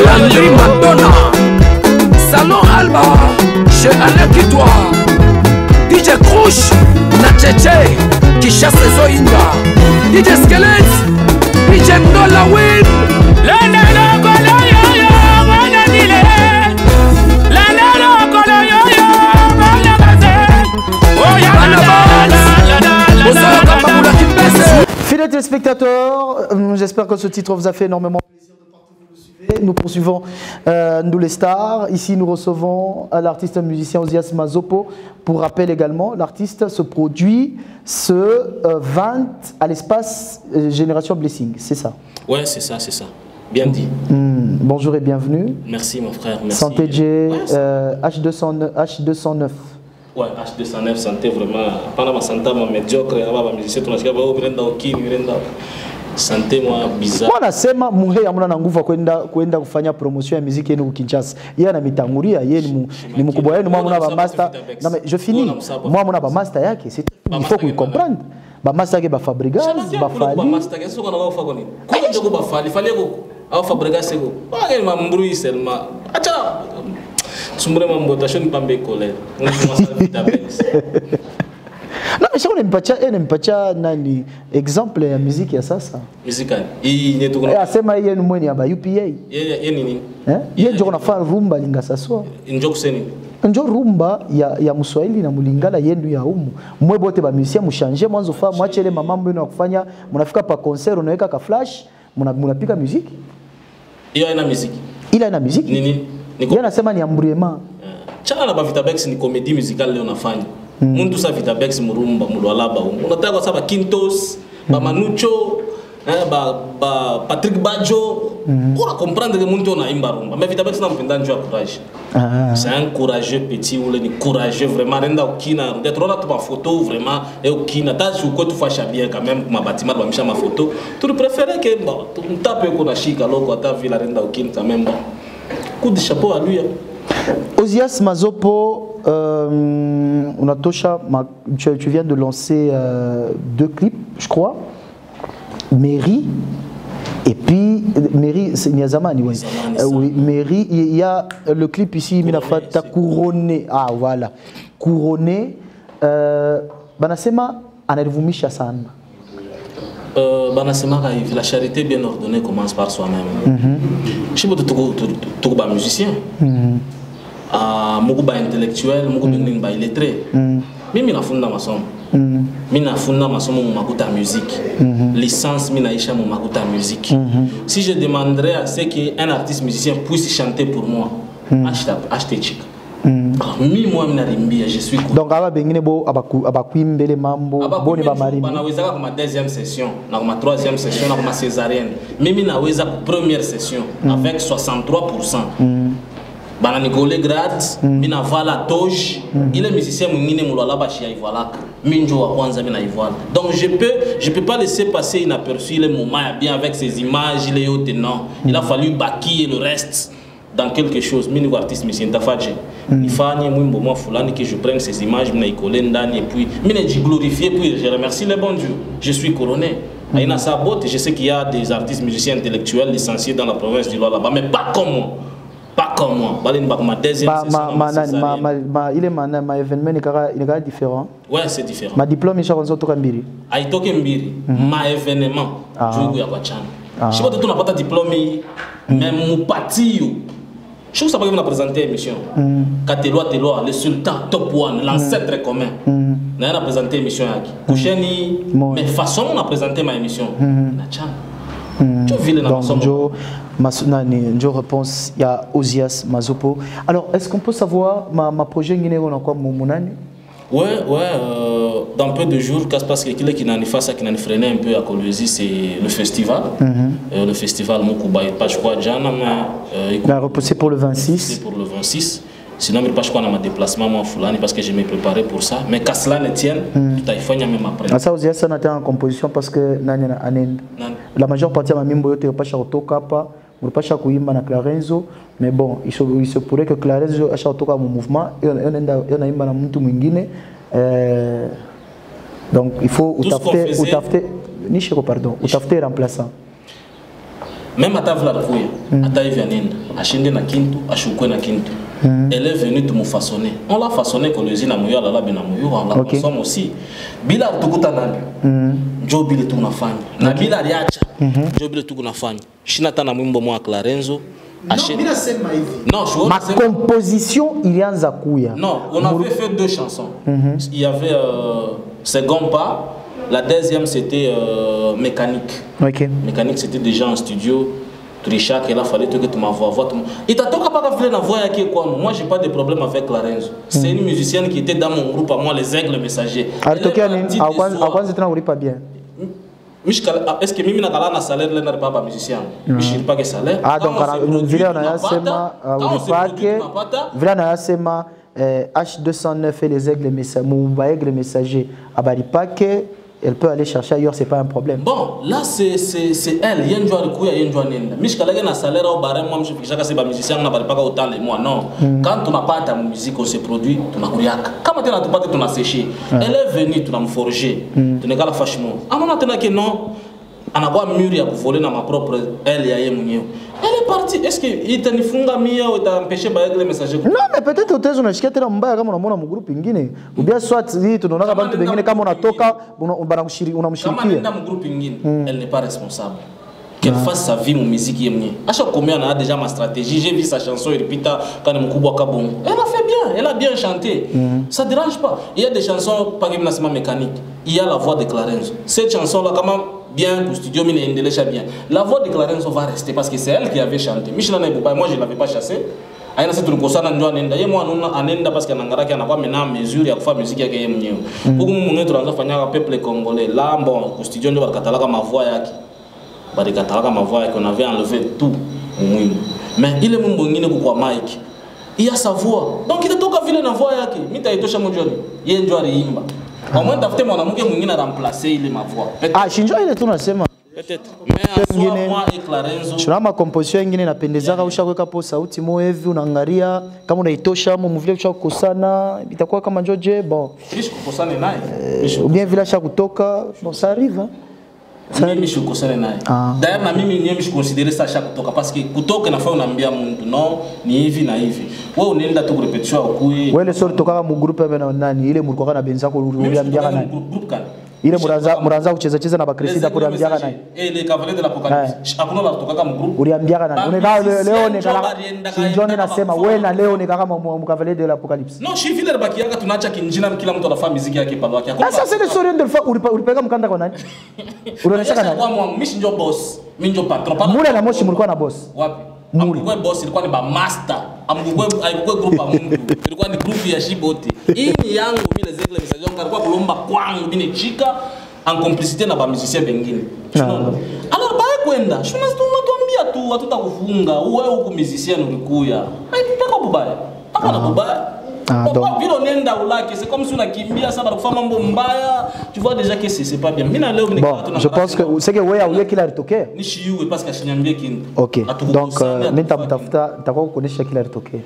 Landry Madonna, Salon Alba, chez Alain Kitoa, DJ Crouch, Natcheche, qui chasse les Zoïnga, DJ Skelet, DJ Ndola Win, Fidèles téléspectateurs, j'espère que ce titre vous a fait énormément plaisir de partout où vous le suivez. Nous poursuivons nous les stars. Ici, nous recevons l'artiste musicien Ozias Mazopo. Pour rappel également, l'artiste se produit ce 20 à l'espace Génération Blessing. C'est ça? Ouais, c'est ça, c'est ça. Bien dit. Bonjour et bienvenue. Merci mon frère. Merci. Santé J, H209. Ouais, H209, santé vraiment. Pendant ma santé, ma médiocre, ma musicien, tout le monde santé moi bizarre. Moi nasema muhe amuna na nguvu kwenda kufanya promotion ya muziki yenu Kinshasa. Yeye anamitangulia, yeye ni mkubwa wenu, moi mna ba master. Non mais je finis. Moi mna ba master yake, c'est il faut qu'on comprenne. Ba master yake ba Fabregas, ba Fali. Ba master yake soko na ba Fagoni. Kwa ndio ba Fali, Fali yako au Fabregas yako. Ba ma mburu seulement. Acha. Sumbure mambo tashoni pambe colère. On commence à vitabex. Non, mais je ne pas nani exemple ya musique ya sasa. Musique hii ni tuko. Asema yeye ni mweni ya UPA. Yeye nini? Yeye ndio anafanya rumba linga saswa. Ndio kuseni. Ndio rumba ya Mswahili na mulingala yendu ya umu. Mwe bote ba musicien muchanger mwanzo fa mwache ile mambo yenu ya kufanya mnafika pa concert unaweka ka flash mnapika musique. Hiyo ina musique. Ila ina musique. Nini? Yeye anasema ni ambriement. Chana na ba Vitabex ni comédie musicale leo nafanya. Muntu sa Vitabex murumba mulwalaba unataka saba Quintos ba Manucho ba Patrick Bajo on comprendre que muntu na imba rumba mais Vitabex na mpenda njoo courage. C'est un courageux petit ou ni courageux vraiment renda ukina d'être là ta photo vraiment et ukina ta sur quoi tu fais bien quand même ma bâtiment ba misha ma photo tu préférais que tu tape ko na shika loko ta villa renda ukina quand même coup de chapeau à lui. Ozias Mazopo, tu viens de lancer 2 clips, je crois. Mairie, et puis Mairie, c'est Niazamani, oui. Oui, Mairie, il y a le clip ici, Minafata couronné. Ah, voilà. Couronné. Banasema, Anelvumisha San. Banasema, la charité bien ordonnée commence par soi-même. Je suis pas musicien. Muguba intellectuel, muguba illettré. Mimi nafunda masomo. Mimi nafunda masomo mu makuta musique. Licence mimi naisha mu makuta musique. Si je demanderais à ce qu'un artiste musicien puisse chanter pour moi, acheter chic. Mimi moi minarimbia, je suis cool. Donc aba bengine bo abakuimbele mambo boni ba marimi. Banaweza comme deuxième session, na comme troisième session, na comme césarienne. Mimi naweza ku première session avec 63%. Bana Nicolas Grad, mina vala toge, il est musicien mwingine mulwala bashi ivolaka. Minjo wa kwanza mina ivola. Donc je peux pas laisser passer inaperçu le moment bien avec ces images, il est haut non. Il a fallu bâquiller le reste dans quelque chose. Mini artiste musicien tafaje. Il fallait mwimbo moi fulani que je prenne ces images mina ikole ndani et puis mina glorifier puis je remercie le bon Dieu. Je suis couronné. Aina Sabot, je sais qu'il y a des artistes musiciens intellectuels licenciés dans la province du Lualaba, mais pas comme moi. Pas comme moi. Ma deuxième il est ma événement est différent. Ouais, c'est différent. Ma diplôme est chargé de Mbiri. Aitoke Mbiri. Ma événement. Je vais à Chana. Je sais pas si tu n'as pas de diplôme, mais mon parti. Je sais pas que vous avez présenté l'émission. Kateloa, le sultan top one, l'ancêtre commun. Nous avons présenté l'émission. Mais façon on a présenté ma émission. Je réponse, il y a Ozias Mazopo. Alors, est-ce qu'on peut savoir ma projet on a quoi Mounani? Ouais, dans peu de jours, parce que qui n'a pas ça qui n'a freiné un peu à Kolwezi, c'est le festival. Le festival Mokuba, pas je crois, Jana, mais. C'est pour le 26. C'est pour le 26. Sinon, je ne sais pas quoi déplacement moi Fulani parce que je m'ai préparé pour ça. Mais qu'à cela ne tienne, tout a fait même après. Ça aussi, ça n'a été en composition parce que la majeure partie de ma mimbo était pas charto kapa, ou pas charto kuimba na Clarenzo. Mais bon, il se pourrait que Clarenzo a charto comme mouvement et on a imba na mtu mwingine. Donc il faut utafute niche pardon, utafute remplaçant. Même à Tavla Kouya, à Taïvianine, à Chinde na Kintu, à Choukoué na Kintu. Elle est venue te me façonner. On l'a façonné quand les na Mouya, la Benamouyo, on la consomme aussi. Bila Tukuta Nabi, Joe Bill Tuna Fani, Nabila Riacha, Joe Bill Tuna Fani, Chinata Namimbo Moa Clarenzo. Non, ma composition, il y a un Zakouya. Non, on avait fait 2 chansons. Il y avait Second Pas. La deuxième, c'était Mécanique. Mécanique, c'était déjà en studio. Trichak, il a fallu que tu m'envoies voix. Il t'a toqué pas faire la voix qui quoi. Moi, j'ai pas de problème avec Lorenzo. C'est une musicienne qui était dans mon groupe à moi, les Aigles Messagers. Alors, tu as pas bien. Est-ce que Mimi n'a pas salaire, elle n'a pas musicien? Je ne sais pas que salaire. Ah, donc, H209 et les Aigles Messagers, elle peut aller chercher ailleurs, c'est pas un problème. Bon, là c'est elle, il y a une joie de couille, il y a une joie d'elle. Mais je suis un salaire au barème, moi je fais que c'est pas musicien, on n'a pas autant les mois, non. Quand on n'a pas ta musique, on se produit, on a couillac. Quand on n'a pas on a séché, elle est venue, tu as me forgé, tu n'es pas la fâchement. Ah non, tu n'as que non, on a pas mûri à voler dans ma propre elle et elle est partie. Est-ce qu'il t'a mis fungamia ou t'a empêché de les messages? Non, mais peut-être que tu as acheté un mbaya comme on a mon groupe ingine. Ou bien soit tu n'as pas bantu bengine comme on a toka, on a mshiri, on a mshiri. Comme on a mon groupe ingine, elle n'est pas responsable. Qu'elle fasse sa vie, mon musique est mieux. À chaque combien on a déjà ma stratégie. J'ai vu sa chanson et répéta quand on coupe kabon. Elle a fait bien, elle a bien chanté. Ça dérange pas. Il y a des chansons pas gymnastique mécanique. Il y a la voix de Clarence. Cette chanson là quand même bien pour studio mine indélèche bien. La voix de Clarence va rester parce que c'est elle qui avait chanté. Michel Naïbouba, moi je l'avais pas chassé. Aïna c'est tout le ça ndio anenda. Yeye moi nuna anenda parce que nangara qui n'a pas maintenant mesure ya kufa musique yake yeye mwenyewe. Huko mungu tunaanza fanya peuple congolais. Là bon, pour studio ndio bakatalaka ma voix yake. Badikatalaka ma voix yake on avait enlevé tout muhimu. Mais il est mbongine kwa mic. Il a sa voix. Donc il toka vile na voix yake. Mita itosha mjoni. Yeye ndio aliimba. Au moins tafute mwanamke mwingine a remplacer ile ma voix. Ah, Shinjo ile tunasema. Peut-être. Mais moi et Clarenzo. Tuna ma composition nyingine napendezaka ushakweka po sauti mo hivi unaangalia kama unaitosha mo mvile ushakukosana itakuwa kama George bon. Kisha kukosana naye. Ou bien vile kutoka bon ça arrive hein. Mimi je kukosana naye. D'ailleurs na mimi mwenyewe je considère ça chaque kutoka parce que kutoka nafaa unaambia mtu no ni hivi na hivi. Wewe unaenda tu kurepetiwa ukui. Wewe ile sort toka mu groupe na nani ile mlikuwa na benzako uliambia nani? Groupe kan. Ile muraanza kucheza cheza na bakresida pour uliambia nani? Les cavaliers de l'apocalypse. Hakuna watu kutoka mu groupe. Uliambia nani? Leo ni kama John nasema wewe na leo ni kama mu cavalier de l'apocalypse. Non, je vile baki yaka tunaacha kinjina kila mtu anafanya muziki yake pale yake. Sasa c'est le story de fois ulipeka mkanda kwa nani? Unaonyesha nani? Mimi ndio boss, mimi ndio patron. Mule na Moshi mlikuwa na boss. Wapi? Mule boss ilikuwa ni ba master. Amgugwe alikuwa group ya Mungu. Ilikuwa ni group ya Shibote. Hii ni yangu mimi les Aigles Messagers ngalikuwa kulomba kwangu mimi chika en complicité na ba musiciens wengine. Alors bae kwenda, tunatuambia tu hatutakufunga. Wewe huko musicien ulikuya. Haipeka bubaya. Hapana bubaya. Pourquoi vile unaenda ulaki, c'est comme si unakimbia ça va kufanya mambo mbaya, tu vois déjà que c'est pas bien. Mina leo bon, je pense que c'est que wewe au kila alitokea. Ni shiwe parce que ashiniambia kintu. OK. Donc nitamtafuta nitakuwa kuonesha kila alitokea.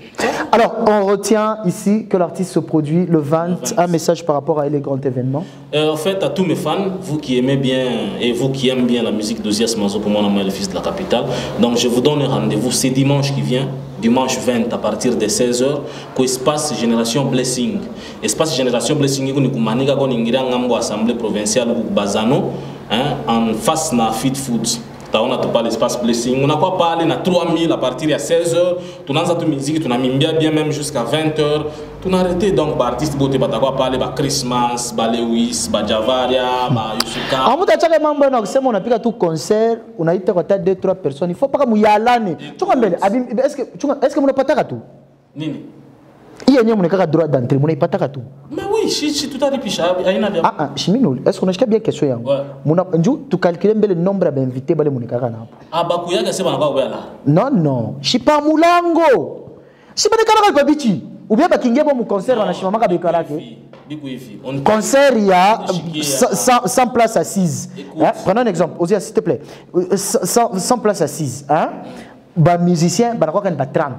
Alors, on retient ici que l'artiste se produit le 20. Un message par rapport à les grands événements. En fait, à tous mes fans, vous qui aimez bien et vous qui aimez bien la musique d'Ozias Manzo, pour moi, le fils de la capitale. Donc, je vous donne un rendez-vous, c'est dimanche qui vient, dimanche 20 à partir de 16h, qu'au espace Génération Blessing. Espace Génération Blessing, nous avons une assemblée provinciale ou Bazano, en face de Fit Foods. On a pas l'espace Blessing. On a quoi parler na 3000 à partir de 16h. On a toute musique, on a mis bien même jusqu'à 20h. On a arrêté donc par artiste beauté ba quoi parler ba Christmas, ba Lewis, ba Javaria, ba Yusuka. Ah muta chaka mambo na kusema unapika tu concert, unaita kwa tête 2-3 personnes. Il faut pas muyalane. Chunga mbele. Est-ce que mnapataka tu? Nini? Iya nyewe mnekaka droit d'entrée, mnaipataka tu. Mais oui, si tout a ripisha, aina bien. Chimino, est-ce qu'on a bien question yangu? Muna nju tu calculer mbele nombre d'invités bale mnekaka na hapo. Bakuyaga sema na kwa là. Non, shipa mulango. Shipa nekaka kwa bichi. Ou bien bakingie bo mu concert wanashima maka bekarake. Concert il y a 100 places assises. Prenons un exemple, Ozia s'il te plaît. 100 places assises, hein? Ba musicien ba kwa kan ba 30.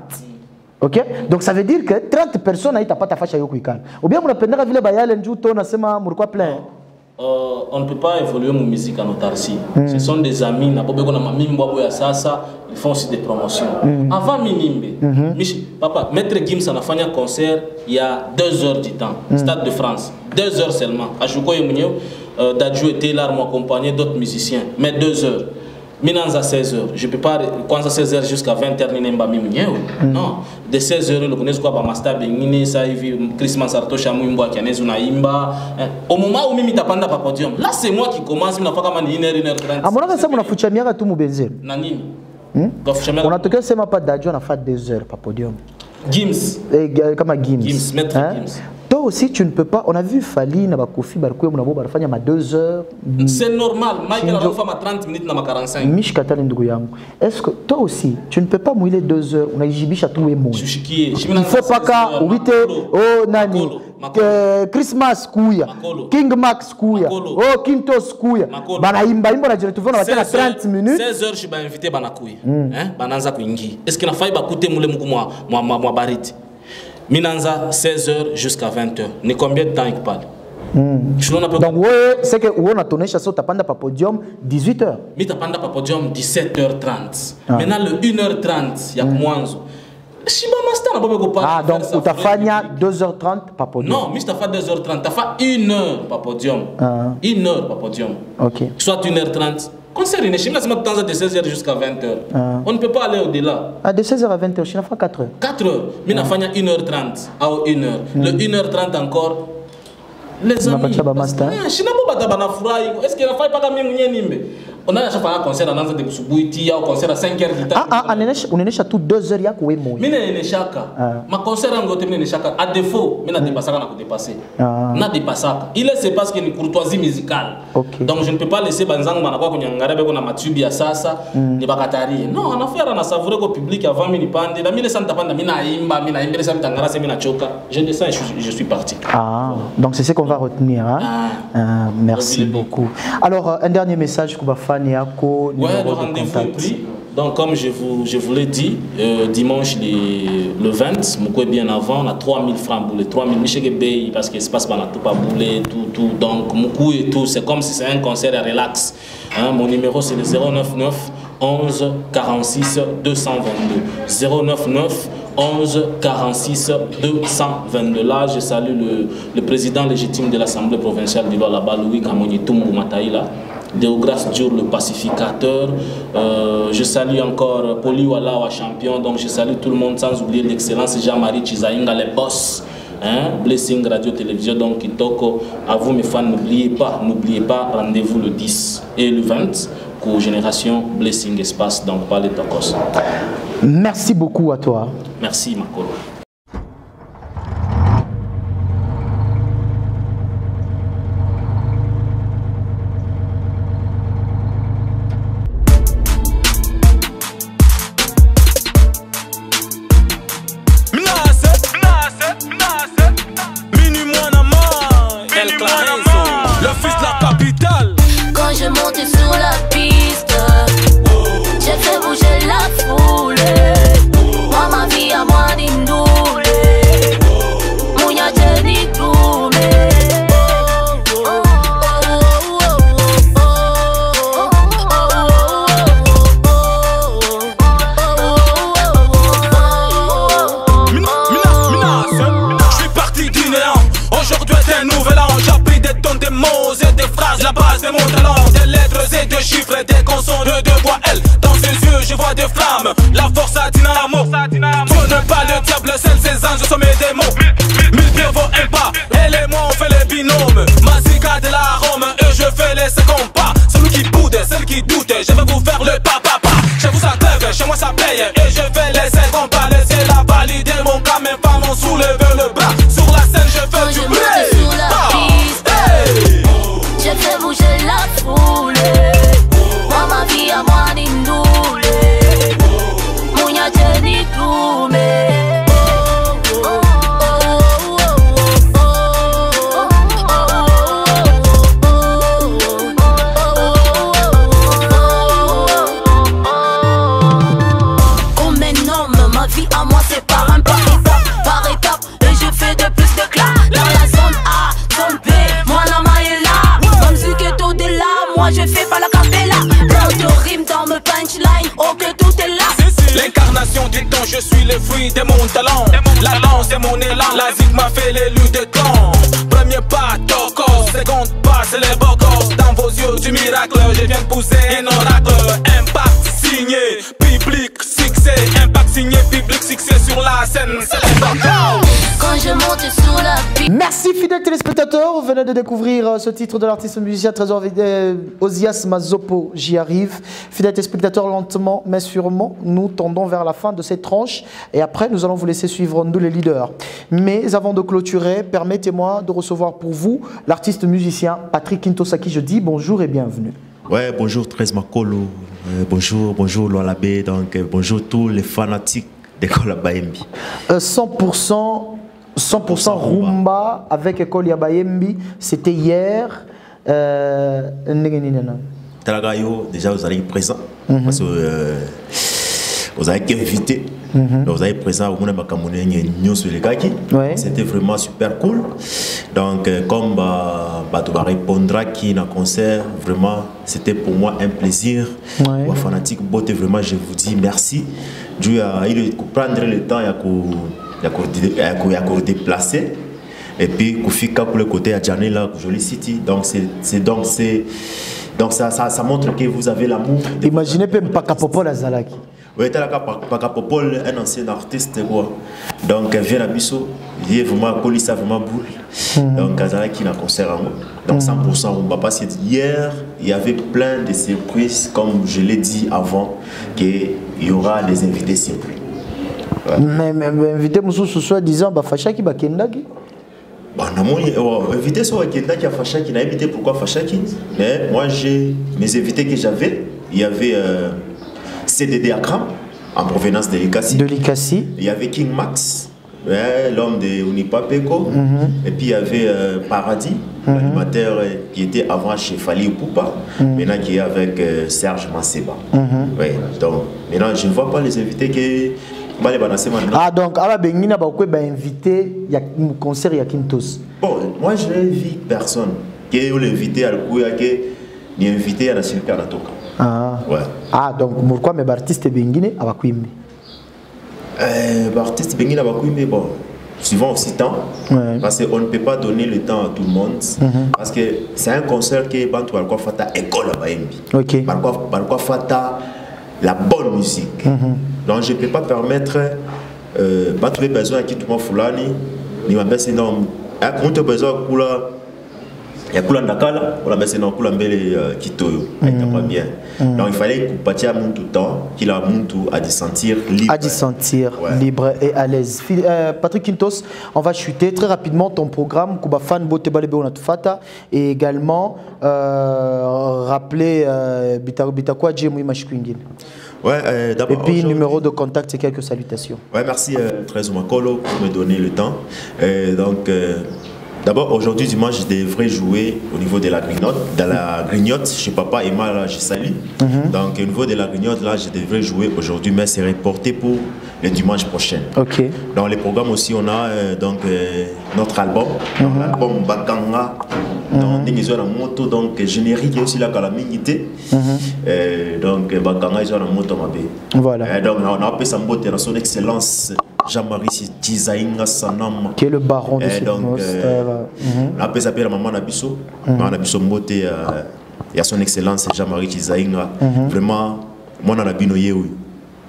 OK? Donc ça veut dire que 30 personnes n'ont pas ta fâche à Yokuikan. Ou bien, on a vile bayale njuto na sema murukwa plein. On ne peut pas évoluer mon musique en autarcie. Ce sont des amis, ils font aussi des promotions. Avant Minimbe, papa, Maître Gims a fait un concert il y a 2 heures du temps, Stade de France. 2 heures seulement. À Chouko Yemounio, Dadjou était là, m'accompagner d'autres musiciens, mais 2 heures. Minanza 16h, je ne peux pas, quand à 16h jusqu'à 20h, non, de 16h, le connaissez quoi, Master Bengine, ça y est, Christmas Arto Chamouimba, Kianezuna Imba. Au moment où Mimi Tapanda pas podium, là c'est moi qui commence, mais pas comme 1h30. À mon avis, ça m'a foutu à tout mon baiser. Nanini. On a tout cas, c'est ma pas d'adjoint, on a fait 2 heures par podium. Gims. Comme à Gims. Gims, maître Gims. Toi aussi, tu ne peux pas. On a vu Fali, Nabakofi, Barkoué, Mounabo, Barfani, à 2 heures. C'est normal. Michael a fait 30 minutes dans ma 45. Mich Katalindougouyam. Est-ce que toi aussi, tu ne peux pas mouiller 2 heures? On a Jibish à tout et mouiller. Il ne faut pas qu'à 8 oh Nani. Christmas Kouya. King Max Kouya. Oh Quintos Kouya. Banaimba, on a dit que tu vas 30 minutes. 16 heures, je suis invité Banakouya. Bananza Kouingi. Est-ce qu'il a failli écouter Moulé Moukouma, moi Bariti? Minanza, 16h jusqu'à 20h. Ni combien de temps il parle? Donc, c'est que on a tourné chasse, tu as pas de podium 18h. Mais tu as pas de podium 17h30. Maintenant, le 1h30, il y a moins. Ah, donc tu as fait 2h30 par podium? Non, mais tu as fait 2h30. Tu as fait 1h par podium. 1h par podium. Ok. Soit 1h30. Concert, il y a de 16h jusqu'à 20h. On ne peut pas aller au-delà. Ah, de 16h à 20h, je n'ai fait 4h. 4h. Mais on a fait 1h30 à 1h. Le 1h30 encore. Les amis. Je n'ai pas est-ce qu'il a fait pas comme on a chaque fois un concert à Nanza de Kusubuiti, un concert à 5h du temps. On est chaque 2 heures, il y a quoi moi. Mais n'est chaka. Ma concert en gote n'est chaka. À défaut, mais n'a dépassé qu'on a dépassé. N'a dépassé. Il est parce qu'il y a une courtoisie musicale. Donc je ne peux pas laisser Banzang Manako qu'on y a un arabe qu'on a matubi à ça, ne pas catari. Non, on a fait un savoureux au public avant mini pandi. La mine santa panda mina imba santa ngara se mina choka. Je descends et je suis parti. Ah, donc c'est ce qu'on va retenir. Merci beaucoup. Alors un dernier message qu'on va faire. Ouais, le rendez-vous est pris. Donc, comme je vous l'ai dit, dimanche le 20, Moukou est bien avant, on a 3000 francs boulés, 3000 Michel parce que l'espace n'a tout pas boulé, tout. Donc, Moukou et tout, c'est comme si c'est un concert à relax. Mon numéro, c'est le 099 11 46 222. 099 11 46 222. Là, je salue le président légitime de l'Assemblée provinciale du Lualaba, Louis Kamoni Toumou Mataïla. Deogras Djour, le pacificateur. Je salue encore Poli Walawa, champion. Donc je salue tout le monde sans oublier l'excellence Jean-Marie Chizaïnga, les boss. Blessing Radio Télévision. Donc Kitoko, à vous mes fans, n'oubliez pas, rendez-vous le 10 et le 20 pour Génération Blessing Espace. Donc pas les tacos. Merci beaucoup à toi. Merci Makolo. Le fils de la capitale. Quand je montais sur la piste, j'ai fait bouger la foule. Moi ma vie à moi d'indoule. Mouya Jenny Tourme. Je suis parti du néant. Aujourd'hui est un nouvel an. J'appuie des tonnes de mots et des phrases. La base de mon talent. Des lettres et des chiffres et des consonnes de voix L. Dans ses yeux je vois des flammes. La force à dynamo. Dieu n'est pas le diable, seul ses anges sont mes démons. Mille pieds vaut un pas. Elle et moi on fait les binômes. Mazika de la Rome et je fais les seconds pas. Celui qui boude, celle qui doute. Je vais vous faire le papa. Chez vous ça claque, chez moi ça paye. Et je fais les seconds pas. Laissez la valider mon cas. Mes femmes ont soulevé le bras. Sur la scène je fais du bruit. J'ai fait bouger la foule. Moi ma vie à moi d'indoule. Mouya Jenny Tourme. On m'énomme, ma vie à moi c'est par un par étape. Et je fais de plus de clats. Dans la zone A, zone B, moi la maille est là. Comme si que tout est là, moi je fais pas la capella. Plein de rimes dans mes punchlines, oh que tout est là. L'incarnation du temps, je suis le fruit de mon talent. La lance est mon élan, la zig m'a fait l'élu de camp. Premier pas, toco, seconde pas, c'est les bocos. Dans vos yeux du miracle, je viens de pousser un oracle. Impact signé, public succès. Impact signé, public succès sur la scène, c'est les bocos. Quand je monte sur la piste. Merci fidèles téléspectateurs, vous venez de découvrir ce titre de l'artiste musicien Trésor Osias Mazopo, j'y arrive. Fidèles téléspectateurs, lentement mais sûrement, nous tendons vers la fin de cette tranche et après nous allons vous laisser suivre nous les leaders. Mais avant de clôturer, permettez-moi de recevoir pour vous l'artiste musicien Patrick Kintos, à qui je dis bonjour et bienvenue. Ouais, bonjour Thérèse Makolo, bonjour Loalabé, donc bonjour tous les fanatiques d'École Yabayembi. 100% rumba avec École Yabayembi, c'était hier. Talagayo, déjà vous allez être présent, parce que vous avez été invité. Donc vous avez été présent au Mouna sur les Kaki. C'était vraiment super cool. Donc comme Batou répondra qui dans le concert, vraiment c'était pour moi un plaisir. Pour fanatique beauté, vraiment je vous dis merci. Dieu a prendre le temps il a déplacer et puis Koufika pour le côté à Janela Jolie City. Donc donc ça montre que vous avez l'amour. Imaginez même Pakapopol à Zalaki. Oui, Pakapopol, un ancien artiste quoi. Donc vient à Bisso, il est vraiment Colissa vraiment boule. Donc Zalaki n'a concert en donc 100% on va passer hier, il y avait plein de surprises comme je l'ai dit avant qu'il y aura des invités surprises. Mais invité Moussou ce soir disant bah Fachaki ba Kendaki. Bah non invité sur Kendaki à Fachaki, n'a invité pourquoi Fachaki. Mais moi j'ai mes invités que j'avais, il y avait CDD Akram en provenance de Likassi. Il y avait King Max, l'homme de Unipapeko. Et puis il y avait Paradis, l'animateur qui était avant chez Fali Poupa, maintenant qui est avec Serge Masseba. Donc maintenant je ne vois pas les invités que ah donc à la Benina invité il y a un concert il y a Kintos. Bon moi je n'ai vu personne qui est invité à l'Ouya qui est invité à la Silka Natoka. Ah donc pourquoi mes artistes Benguine à Bakwimbi? Artiste Benguine à Bakwimbi bon souvent aussi temps parce qu'on ne peut pas donner le temps à tout le monde parce que c'est un concert qui est Bantu Balkwa Fata école à Baembi. Balkwa Fata la bonne musique. Donc je ne peux pas permettre pas trouver besoin qui tout le monde foulani ni ma baisse non quand tu as besoin kula il y a kula ndakala on la baisse non kula mbele kitoyo pas bien. Donc il fallait que Patia monte tout le temps qu'il a monte à se sentir libre. À se sentir libre et à l'aise. Patrick Kintos, on va chuter très rapidement ton programme Kuba Fan Bote Balebe Onatufata et également rappeler Bitakwa Djemou Mashkwingin. Ouais, et puis numéro de contact et quelques salutations. Ouais, merci Thérèse Makolo pour me donner le temps. Donc d'abord aujourd'hui dimanche je devrais jouer au niveau de la grignote chez Papa et moi là je salue. Donc au niveau de la grignote là je devrais jouer aujourd'hui mais c'est reporté pour le dimanche prochain. Dans les programmes aussi on a donc notre album, l'album Bakanga. Donc ils ont la moto donc générique et aussi la calamité. Donc Bakanga ils ont la moto mabé. Voilà. Donc on a appelé ça moto son excellence Jean-Marie Tizaïnga Sanam qui est le baron de cette donc on a appelé ça la maman Nabiso. Maman Nabiso moto il y a son excellence Jean-Marie Tizaïnga. Vraiment moi on a bino yewi.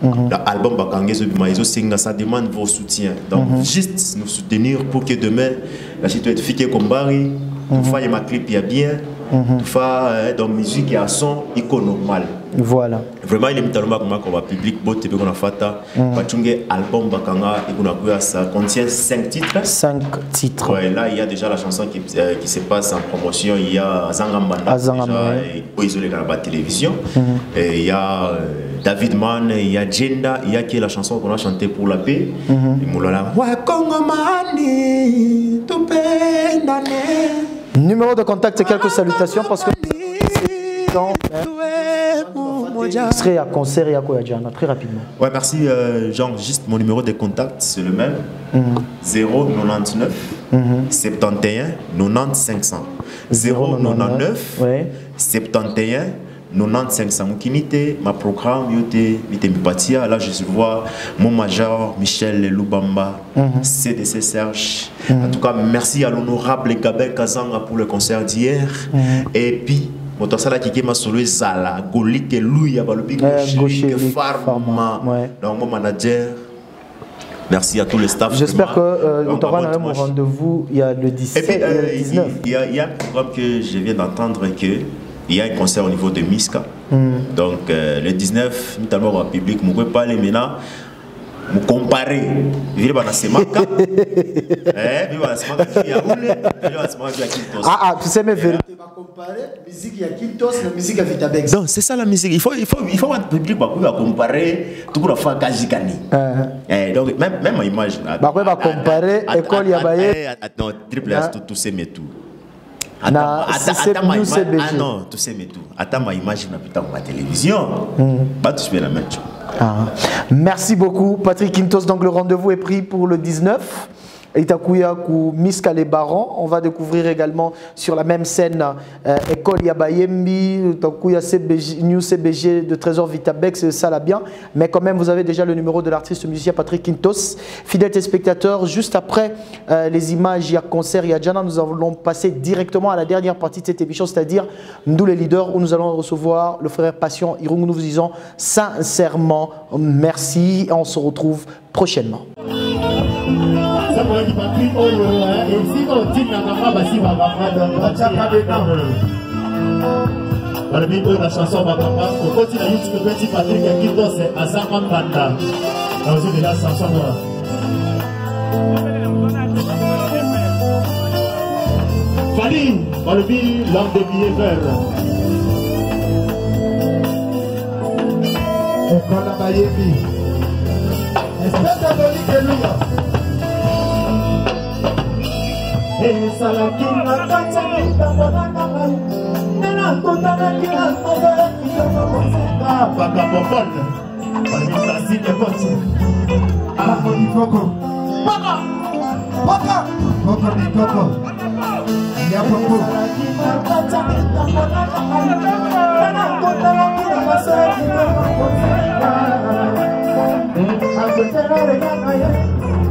L'album Bakanga ça demande vos soutiens. Donc juste nous soutenir pour que demain la situation fique comme Barry. Tout fait ma clip il y a bien, tout fait dans musique il y a son icône normal. Voilà. Vraiment il est tellement comme va public botte qu'on a fait Pachunge album Bakanga et ça contient 5 titres. 5 titres. Ouais, là il y a déjà la chanson qui se passe en promotion, il y a Zangambanda et Poisolé dans la télévision. Et il y a David Mann, il y a Jenda, il y a qui est la chanson qu'on a chantée pour la paix. Et Moulala wa Congo mani tu pendane. Numéro de contact et quelques salutations parce que il serait à concert et à Koyadjana très rapidement. Ouais, merci Jean. Juste mon numéro de contact, c'est le même 099 71 90 500. 099 71 90 500. Ma programme, là je vois mon major Michel Loubamba, CDC Serge. En tout cas, merci à l'honorable Gabel Kazanga pour le concert d'hier. Et puis, Motosala qui m'a solo Zala, Golik Louya, Balobi, Gaucher, Pharma. Donc, mon manager, Merci à tous les staffs. J'espère que on aura un rendez-vous. Il y a le 17 et le 19. Il y a un programme que je viens d'entendre qu'il y a un concert au niveau de Miska. Donc le 19, notamment au public, vous pouvez pas aller maintenant. Vous comparez, tu sais mes vérités. Comparer musique à Kintos, la musique à Vitabex. Donc c'est ça la musique. Il faut un public pour comparer tout pour faire Kajikani. Donc même en image. On va comparer école Yabaye. Attends, triple S tout c'est mais tout. Non, tout c'est mais tout. Attends ma image na putain ma télévision. Pas tout la même chose. Merci beaucoup Patrick Kintos. Donc le rendez-vous est pris pour le 19. Itakuya ku Miska les Barons. On va découvrir également sur la même scène École Yabayembi, Itakuya CBG, New CBG de Trésor Vitabex, c'est ça là bien. Mais quand même, vous avez déjà le numéro de l'artiste musicien Patrick Kintos. Fidèles téléspectateurs, juste après les images, il y a concert, il y a Jana, nous allons passer directement à la dernière partie de cette émission, c'est-à-dire nous les leaders, où nous allons recevoir le frère Passion Irung. Nous vous disons sincèrement merci et on se retrouve prochainement. La chanson Bakamba, au côté de YouTube, petit Patrick Kintos à Sakamanda. Dans une de la chanson. Fanny, dans le billet, l'homme de billets verts. École à Bayebi. Espèce de Alléluia. Et ça la qui n'a pas de salut dans mon âme. Nena kutana kila mmoja kila paka popone. Walita site kote. Hapo ni koko. Paka. Paka. Koko ni koko. Ya koko. Nena kutana kila mmoja kila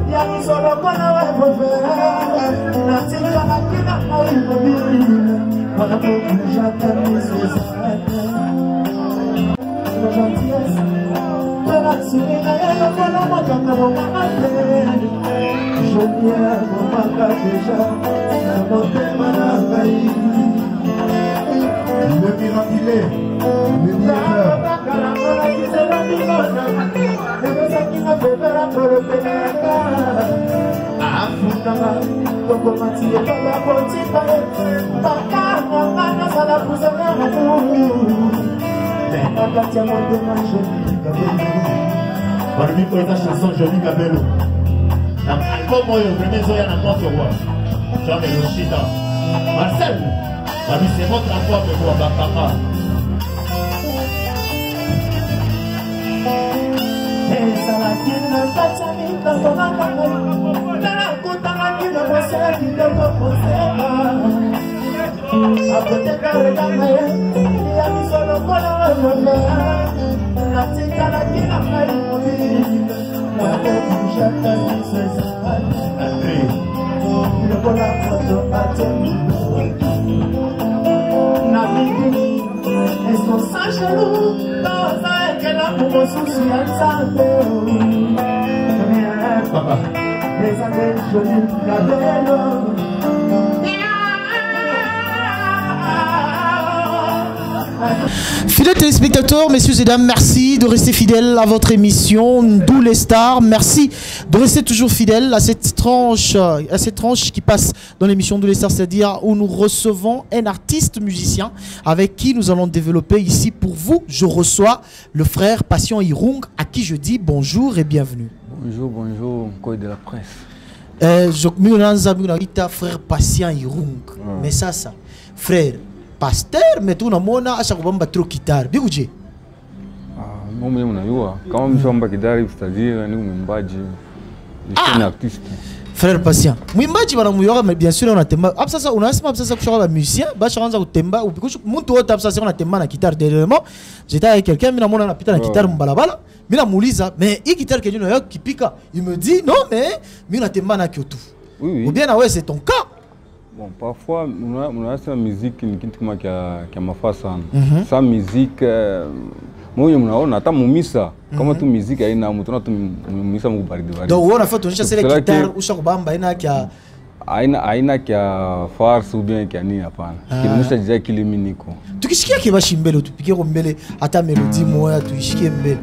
ya solo kona wewe na tika na kina wewe wana kuja tena sasa para subir a la moto como mate yo quiero matar ya no te van a caer le mirandile le mirandile parmi pour la chanson Jolie Cabello. Dans l'album, le premier jour, il y a n'importe quoi. Jean Melochita. Marcel, parmi c'est votre enfant de moi, Bakama. Esa la quina pacha minta tona kama na kutana kina bose kina bose apote kare kama ya misolo kola mama na tika la kina mai na kusha tani sasa andre le kola koto atemi na bibi esto sanjelu que la como sucia papa les andes jolis cabello. Fidèles téléspectateurs, messieurs et dames, merci de rester fidèles à votre émission D'où les stars. Merci de rester toujours fidèles à cette tranche qui passe dans l'émission D'où les stars, c'est-à-dire où nous recevons un artiste musicien avec qui nous allons développer ici pour vous. Je reçois le frère Passion Irung, à qui je dis bonjour et bienvenue. Bonjour, bonjour, code de la presse. Frère Passion Irung, mais ça, frère. Pasteur, mais tout le monde a chaque fois trop guitare. Bigouji. Moi, je suis quand je suis guitare, c'est-à-dire je suis un artiste. Frère Patient. Mais bien sûr, on a thème. Absasa, on a un musicien. Bacharans a thème. Ou puis, mon absasa, on a thème la guitare dernièrement. J'étais avec quelqu'un, mais on a pité la guitare mbalabala. Mais la moulisa, mais il guitare qui pique. Il me dit non, mais on a thème na Kyoto. Ou bien, ouais, c'est ton cas. Bon, parfois, on a cette musique qui a ma face. Sa musique, Moi, on a mumisa. Comment tu musique a une âme, tu mumisa mon bari de bari. Donc, on a fait ton chasse les guitares ou chaque bamba, il y a qui a. Aina qui a farce ou bien qui a ni apana. Qui nous a dit qu'il est minico. Tu qu'est-ce qui va chimbelo, tu piquer rombele à ta mélodie, moi, tu chiquer mbele.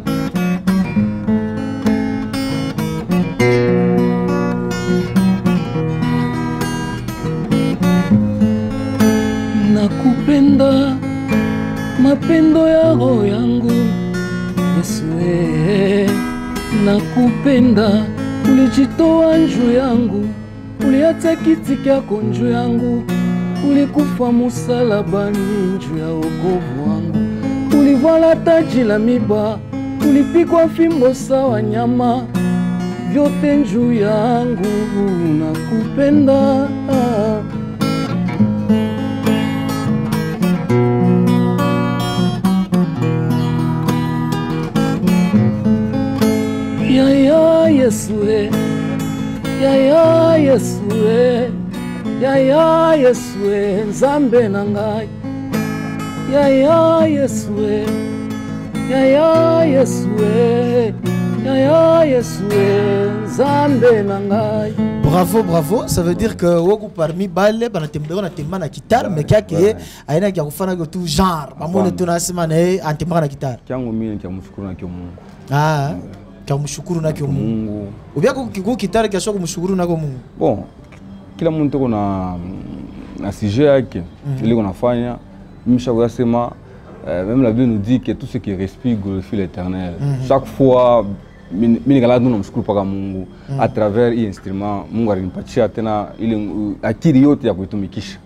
Nakupenda mapendo ya roho yangu Yesu, nakupenda ulijitoa njoo yangu, uliacha kiti kyako njoo yangu, ulikufa msalabani njoo ya wokovu wangu, ulivala taji la miba, ulipigwa fimbo sawa nyama, vyote njoo yangu, nakupenda. Ya Yesue, ya Yesue, ya Yesue, Nzambe nangai. Ya Yesue, ya Yesue, ya Yesue, Nzambe nangai. Bravo, bravo, ça veut dire que woku parmi balle bana tembeo na temba na guitare mais kia ke aina kia kufana ko tout genre. Bamone tunasema na antemba na guitare. Kyangu mimi nikamshukuru na Mungu. Ah. Kumshukuru na kwa Mungu. Ubiako kiko kitare kesho kumshukuru na kwa Mungu. Bon, kila mtu kuna na sujet yake ile kunafanya. Mimi chaque sema même la Bible nous dit que tout ce qui respire glorifie l'Éternel. Chaque fois mimi ngala tunamshukuru paka Mungu à travers un instrument Mungu alinipatia tena ile akili yote ya kuitumikisha.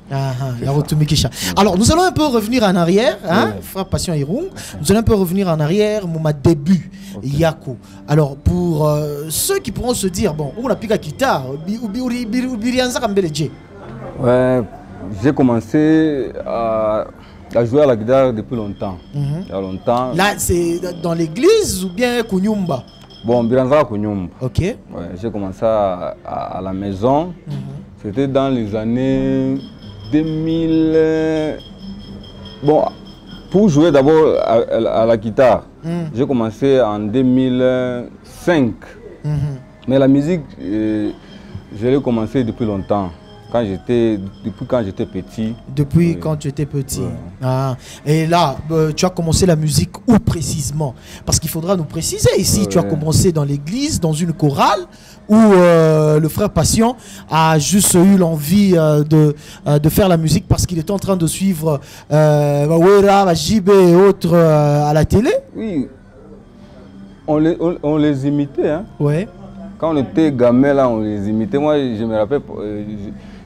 Ya kutumikisha. Alors nous allons un peu revenir en arrière, hein, frère Passion Irung. Nous allons un peu revenir en arrière mon début Yako. Alors pour ceux qui pourront se dire bon, on a piqué la guitare, ouais, j'ai commencé à jouer à la guitare depuis longtemps. Il y a longtemps. Là c'est dans l'église ou bien Kunyumba? Bon, Biranza Kunyumba. OK. Ouais, j'ai commencé à la maison. C'était dans les années 2000. Bon, pour jouer d'abord à la guitare, j'ai commencé en 2005. Mais la musique, je l'ai commencé depuis longtemps. Depuis quand j'étais petit. Depuis quand tu étais petit. Ah. Et là, tu as commencé la musique où précisément? Parce qu'il faudra nous préciser ici. Tu as commencé dans l'église, dans une chorale, où le frère Passion a juste eu l'envie de faire la musique parce qu'il était en train de suivre Wera, JB et autres à la télé. Oui, on les imitait. Hein. Ouais. Quand on était gamin là, on les imitait. Moi, je me rappelle,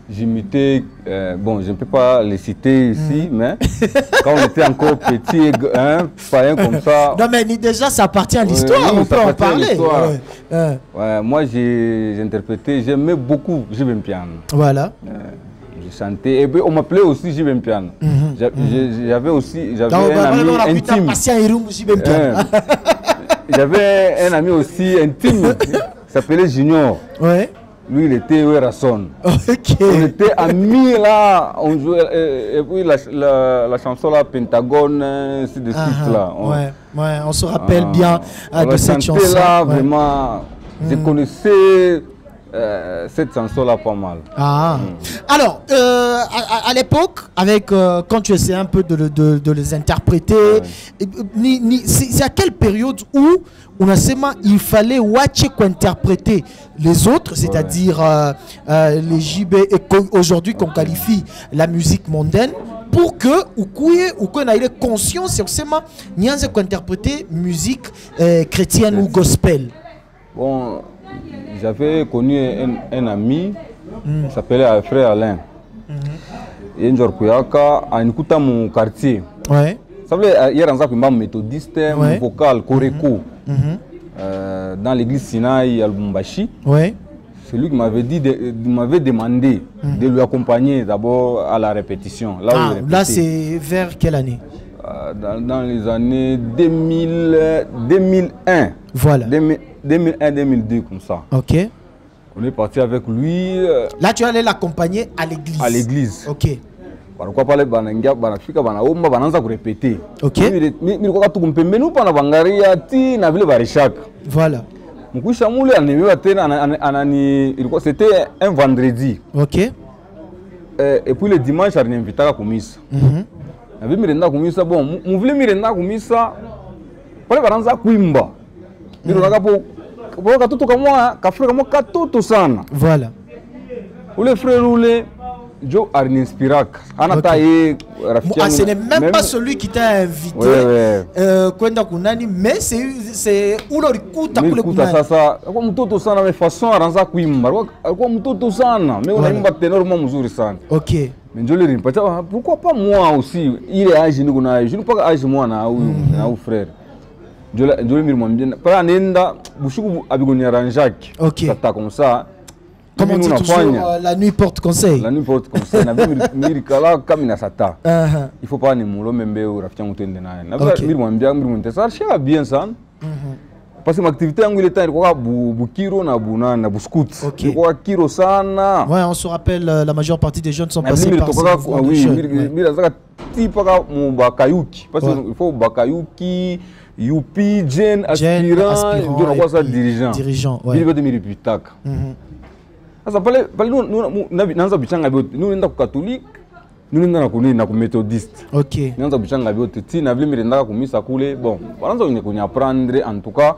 j'imitais, bon, je ne peux pas les citer ici, mais quand on était encore petit, hein, païen comme ça. Non, mais déjà, ça appartient à l'histoire, on peut en parler. Ouais, moi, j'ai interprété, j'aimais beaucoup JB Piano. Voilà. Je chantais, et puis on m'appelait aussi JB Piano. J'avais aussi un ami intime. J'avais un ami aussi intime, il s'appelait Junior. Ouais. Lui, il était Werason. Okay. On était amis là, on jouait, et puis la chanson là, Pentagone, ainsi de suite là. On se rappelle bien de cette chanson. Là, vraiment, je connaissais cette chanson là pas mal. Alors, à l'époque, avec quand tu essayais un peu de les interpréter, c'est à quelle période où on a seulement il fallait watcher interpréter les autres, c'est-à-dire les JB et aujourd'hui qu'on qualifie la musique mondaine, pour que ou qu'on ait conscience sur seulement n'y a pas interpréter musique chrétienne ou gospel. Bon, j'avais connu un ami qui s'appelait frère Alain. Et un jour, en écoutant mon quartier, ça veut dire hier en tant méthodiste, vocal, coréco, dans l'église Sinaï à Lubumbashi. C'est lui qui m'avait demandé de lui accompagner d'abord à la répétition. Là c'est vers quelle année? Dans les années 2001. Voilà. 2001-2002 comme ça. Ok. On est parti avec lui. Là tu allais l'accompagner à l'église. À l'église. Ok. Barukwa pale banangia banafika banaomba banaanza kurepete. OK. Milikuwa tukumpembeni upana bangaria ti na vile barishaka. Voilà. Mkwisha mule ananiwa tena anani ilikuwa c'était un vendredi. OK. Et puis le dimanche aliniinvitaka kumisa. Na vile mirenda kumisa bon, mvile mirenda kumisa pale banaanza kuimba. Ndio nakapo kwa katoto kama kafrika kama katoto sana. Voilà. Ule frère ule Jo Arninspirak. Ce n'est même pas celui qui t'a invité. Kwenda kunani, mais c'est ulorikuta kule kunani. Sasa alikuwa mtoto sana, mais façon anaanza kuimba. Alikuwa mtoto sana, mais unaimba tenorement mzuri sana. OK. Mais Njoli rimpatia, pourquoi pas moi aussi? Il est âge niko na je ne pas âge moi na huyu frère. Njoli mirimwambia pala nenda bushuku abigoni aranjaki. Tata comme ça. Comment tu toujours la nuit porte conseil? La nuit porte conseil. Na mirikala kama na sata. Il faut pas ni mulo membe rafiki yangu tende naye. Na mirimwambia mirimwentesa ça bien sana. Parce que mon activité yangu ile temps ilikuwa bukiro na bunana na buscout. Ilikuwa kiro sana. Ouais, on se rappelle la majeure partie des jeunes sont passés par ça. Oui, mirazaka tipaka mu bakayuki. Parce que il faut bakayuki Youpi, Jen, aspirant, ndio nakuwa sa dirigeant. Bili bote miripitaka. Sasa pale nous naanza bichanga bote. Nous nenda ku catholique, nous nenda na kunini na ku methodiste. OK. Naanza bichanga bote. Ti na vile mirenda kumisa kule. Bon, wanaanza kunya apprendre en tout cas.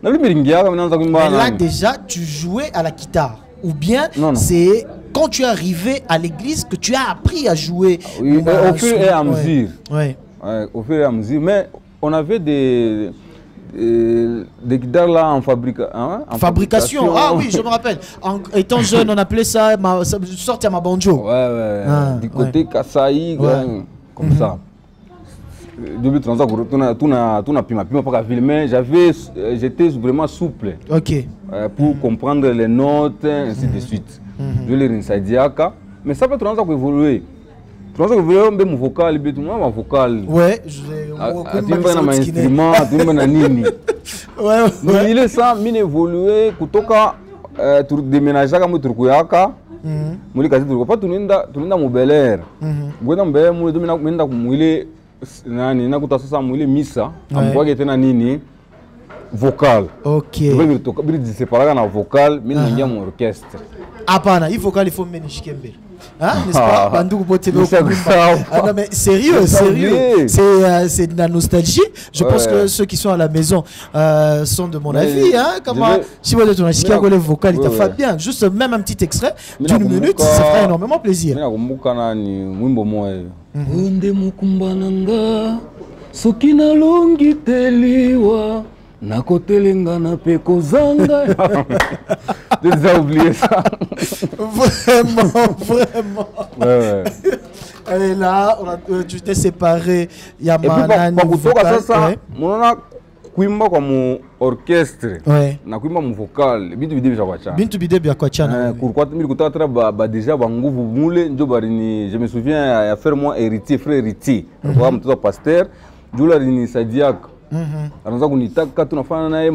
Na vile miringia kama naanza kuimba. Là déjà tu jouais à la guitare ou bien c'est quand tu es arrivé à l'église que tu as appris à jouer? Oui, au fur et à mesure. Ouais. Au fur et à mesure, mais on avait des guitares là en fabrication. Ah oui, je me rappelle. Étant jeune, on appelait ça sortir ma banjo. Ouais. Du côté Kasaï, comme ça. Depuis 30 ans, tout n'a pima pas filmer. J'étais vraiment souple. OK. Pour comprendre les notes, ainsi de suite. Je l'ai rinçadiaka, mais ça peut trop évoluer. Tu vois que vous voulez mon vocal, tu vois ma vocal. Ouais, tu vois na instrument, tu vois na nini. Ouais. Il est ça, mine évoluer kutoka tu déménager kama turkuyaka. Muli kazi turko tu nenda mu Bel Air. Gwenda mbele muli domina kwenda kumwile nani nakuta sasa mwile misa, amkwage tena nini vocal. OK. Bili toka bili diseparaga na vocal, mimi naingia mu orchestre. Hapana, il vocal il faut menishike mbele. Hein, n'est-ce pas? Bandu Botelo. Ah non mais sérieux. C'est de la nostalgie. Je pense que ceux qui sont à la maison sont de mon avis. Hein, comment si vous êtes un vocal, il t'a fait bien. Juste même un petit extrait d'une minute, ça ferait énormément plaisir. Nakotelenga na peko zanga. Tu as oublié ça. Vraiment. Ouais. Et là, tu t'es séparé. Il y a Manani. Kuimba kwa mu orchestre na kuimba mu vocal bintu bidebe vya kuachana pourquoi mimi kutatra ba déjà ba nguvu mule ndio barini je me souviens à faire moi héritier frère héritier kwa mtoto pasteur jula rini sadiaka anaanza kunitaka tunafanya naye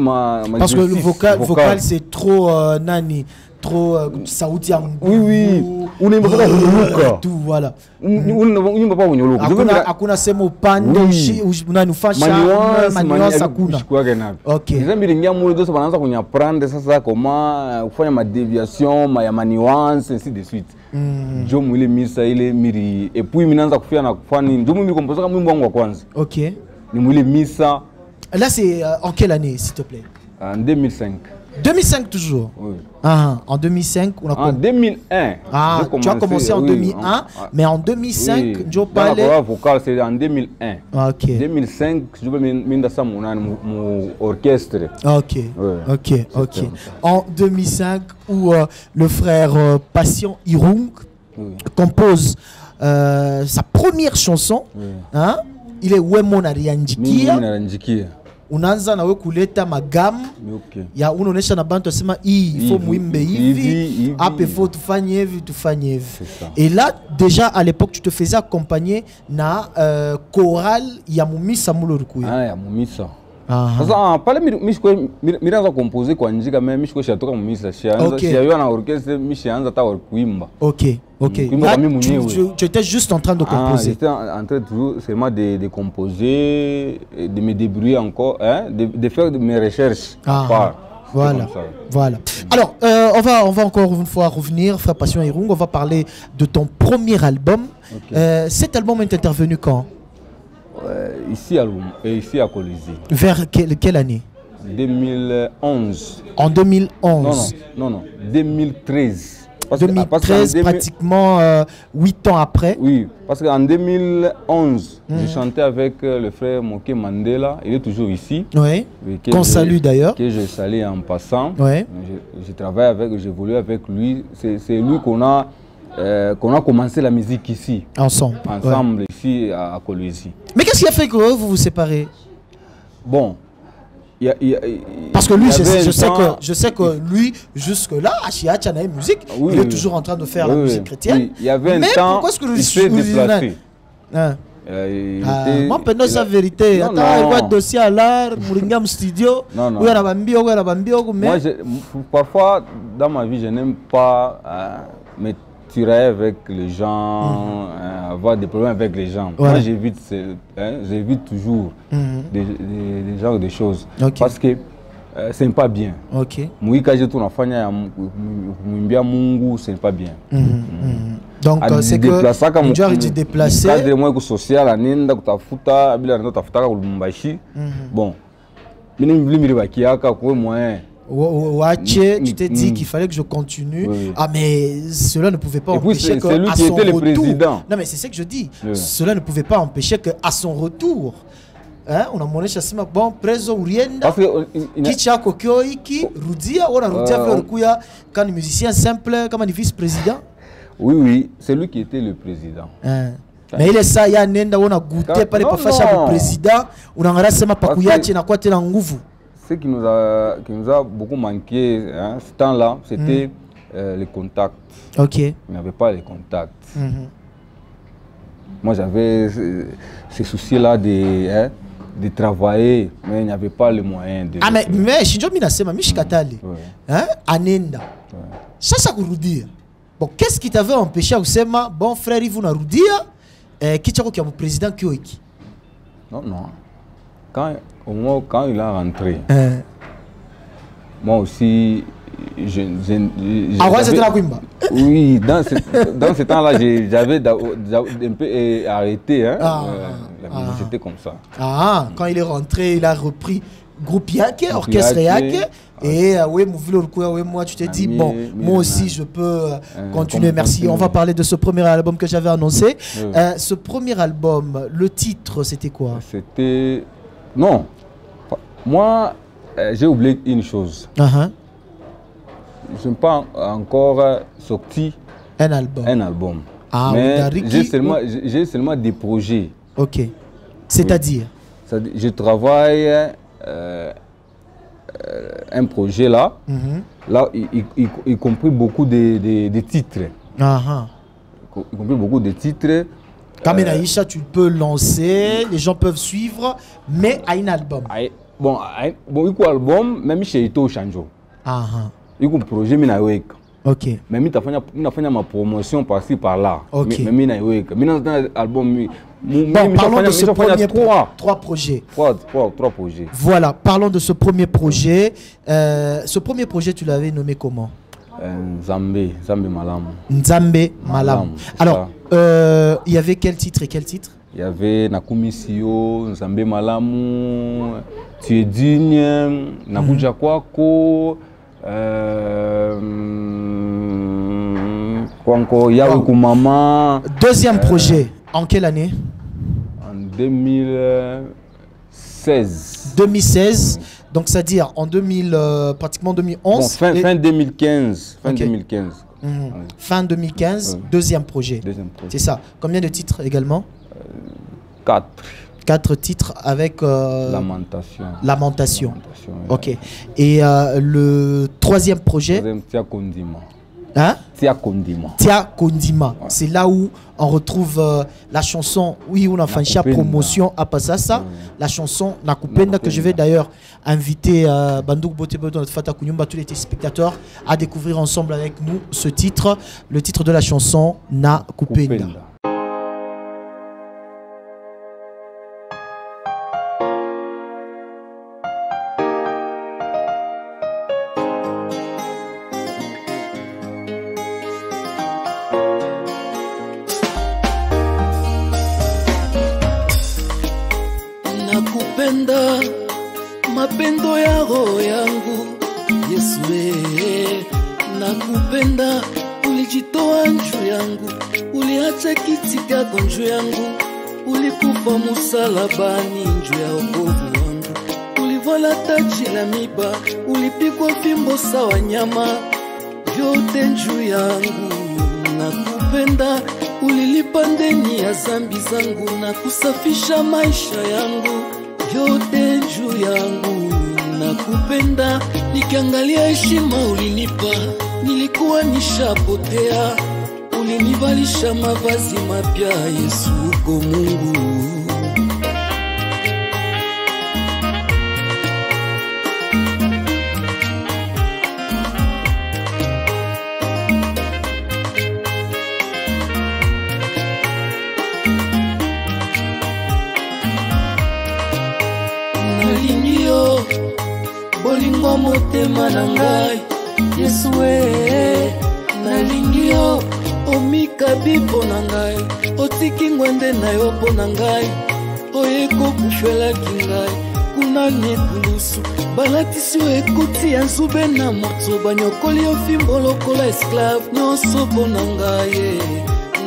parce que le vocal c'est trop nani trop sauti yangu. Oui. Unaimba kwa kunyoluka. Tout voilà. Unaimba kwa kunyoluka. Hakuna sema upande unanufasha maniwasa hakuna. OK. Nzambi lingia mule dosa banaanza kunyaprendre sasa koma kufanya ma déviation, ya maniwance ainsi de suite. Jo mwile misa ile miri et puis minaanza kufia na kufani ndio mimi kompoza kama mwimbo wangu wa kwanza. OK. Ni mwile misa. Là c'est en quelle année s'il te plaît? En 2005. 2005 toujours. Oui. En 2005, on a en 2001. Tu as commencé en 2001, mais en 2005, Joe Palais. La vocal c'est en 2001. OK. 2005, je vais m'inda ça mon orchestre. OK. OK. En 2005 où le frère Passion Irung compose sa première chanson, hein? Il est Wemon Arianjikia. Unaanza na wewe kuleta magamu ya unaonesha na bantu asema hii faut muimbe hivi hapa faut tufanye hivi. Et là déjà à l'époque tu te faisais accompagner na chorale ya Mumisa Mulorikuya. Ya Mumisa. Sasa pale miraanza composer kwa njika mais mishiko shatoka mumisa shianza na orchestre mishianza ta kuimba. OK. Là, tu étais juste en train de composer. J'étais en train toujours seulement de composer, de me débrouiller encore, hein, de faire mes recherches. Voilà. Alors, on va encore une fois revenir, Frère Passion Irung, on va parler de ton premier album. Cet album est intervenu quand? Ici à Colisée. Vers quelle année? 2011. En 2011? Non, 2013. 2013, pratiquement 8 ans après. Oui, parce qu'en 2011, j'ai chanté avec le frère Moké Mandela, il est toujours ici. Oui, qu'on salue d'ailleurs. Que je salue en passant. Oui. Je travaille avec, j'évolue avec lui. C'est lui qu'on a commencé la musique ici. Ensemble ici à Colisée. Mais qu'est-ce qui a fait que vous vous séparez? Bon. Parce que lui, je sais que lui, jusque-là, à Chiacha, musique, il est toujours en train de faire la musique chrétienne. Il y avait un temps, pourquoi est-ce que il s'est déplacé. Moi, pendant sa vérité, il y a un dossier à l'art, Mouringam Studio, moi, parfois, dans ma vie, je n'aime pas me tirer avec les gens, avoir des problèmes avec les gens. Moi, j'évite toujours des genres de choses. Parce que ce n'est pas bien. Moi, quand je tourne en Fanya, Mungu, ce n'est pas bien. Donc, c'est que tu as été déplacé. Cadre social, Anenda, Kutafuta, Abilano Tafuta, Lumbashi. Bon, je tu t'es dit qu'il fallait que je continue. Ah, mais cela ne pouvait pas empêcher que. C'est lui qui était le président. Non, mais c'est ce que je dis. Cela ne pouvait pas empêcher qu'à son retour, on a monné chassima bon preso urienda kicha kokyo iki rudia wana rudia kuya quand le musicien simple comme un vice-président. Oui, c'est lui qui était le président. Mais il est ça, il y a nenda on a goûté par les le président, on a rasema pakuyachi na kwate na nguvu. Ce qui nous a beaucoup manqué ce temps-là, c'était les contacts. Il n'y avait pas les contacts. Moi, j'avais ces soucis-là de travailler, mais il n'y avait pas les moyens de... mais Shinjo Minasema, Mishikatali, Anenda, ça kurudia. Bon, qu'est-ce qui t'avait empêché à Sema, bon frère Yves Narudia, qui t'a dit que le président Kyoiki? Non. Au moment quand il est rentré, moi aussi, oui, dans ce temps-là, j'avais un peu arrêté. J'étais comme ça. Quand il est rentré, il a repris groupe Yake, orchestre Yake. Et moi, tu t'es dit, bon, moi aussi, je peux continuer. Merci. On va parler de ce premier album que j'avais annoncé. Ce premier album, le titre, c'était quoi? C'était... Non. Moi, j'ai oublié une chose. Je n'ai pas encore sorti un album. Mais j'ai seulement des projets. C'est-à-dire je travaille un projet là, y compris beaucoup de titres. Y compris beaucoup de titres. Kamenaïcha, tu peux lancer, les gens peuvent suivre, mais à un album. Bon, il y a un album, même chez Ito Chanjo. Il y a un projet, mais mais il y a ma promotion par-ci par-là. Mais album. Parlons de ce premier trois projets. Trois projets. Voilà, parlons de ce premier projet. Ce premier projet, tu l'avais nommé comment? Nzambe Malamu. Nzambe Malamu. Alors, il y avait quel titre et quel titre? Il y avait Nakumisio, Nzambe Malamu, Tu es digne, Nakuja Kwako, Kumama. Deuxième projet, en quelle année? En 2016. 2016, donc c'est-à-dire en pratiquement 2011. Bon, fin 2015. Fin 2015. Fin 2015, deuxième projet. C'est ça. Combien de titres également? 4. 4 titres avec Lamentation. Ok. Et le troisième projet? Hein? Tia Kondima. Tia Kondima. Ouais. C'est là où on retrouve la chanson, oui, on a fait une promotion à Passasa, la chanson Nakupenda, que je vais d'ailleurs inviter Bandouk Botebodo, Fata Kunyumba, tous les téléspectateurs à découvrir ensemble avec nous ce titre, le titre de la chanson Nakupenda. Mapendo ya roho yangu Yesu nakupenda, ulijitoa njuu yangu, uliacha kiti chako njuu yangu, ulikufa msalabani njuu ya wokovu wangu, ulivala taji la miba, ulipigwa fimbo sawa nyama, vyote njuu yangu. Nakupenda, ulilipa ndeni ya zambi zangu na kusafisha maisha yangu, vyote juu yangu. Nakupenda, nikiangalia heshima ulinipa, nilikuwa nishapotea, ulinivalisha mavazi mapya. Yesu uko Mungu. Bolingo motema na ngai Yesu nalingio omika bipo na ngai, otiki ngwende na yo po na ngai, oyeko kufela kingai kuna nekulusu balatisi yo ekuti ya nzube na moto, banyokoli yo fimbo lokola esclave nyonso po na ngai.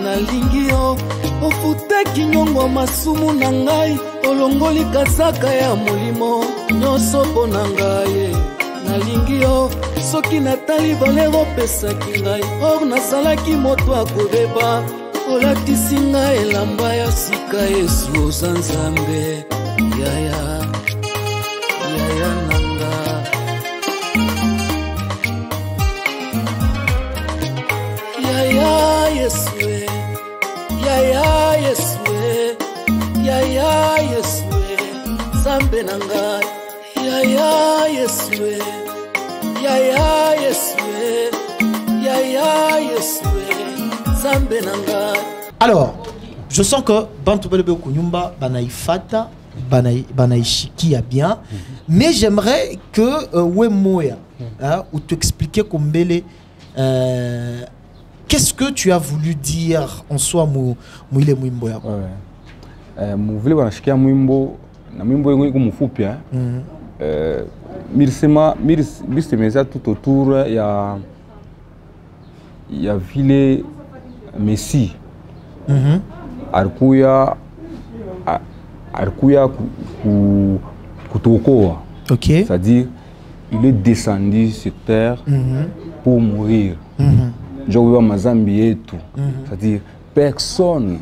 Nalingio ofutaki nyongo masumu na ngai, olongoli kazaka ya molimo nyonso po na ngai. Nalingio soki natali valero pesaki ngai, or nasalaki moto akobeba, olatisi ngai elamba ya sika. Yesu oza Nzambe yaya nanga. Yaya Yesu yaya Yesu yaya Yesu Nzambe nanga. Yaya Yesu yaya Yesu yaya Yesu Nzambe nanga. Alors, je sens que Bantu Belebe Kunyumba banaifata banaishikia bien, mais j'aimerais que Wemoya ou t'expliquer Kombele qu'est-ce que tu as voulu dire en soi Mouile Mwimbo yako. Muvile wanashikia mwimbo na mwimbo yengu mfupi mirisema tout autour ya vile Messi alikuya kutuokoa. Okay. C'est-à-dire il est descendu sur terre pour mourir. Njokuwa mazambi yetu. C'est-à-dire personne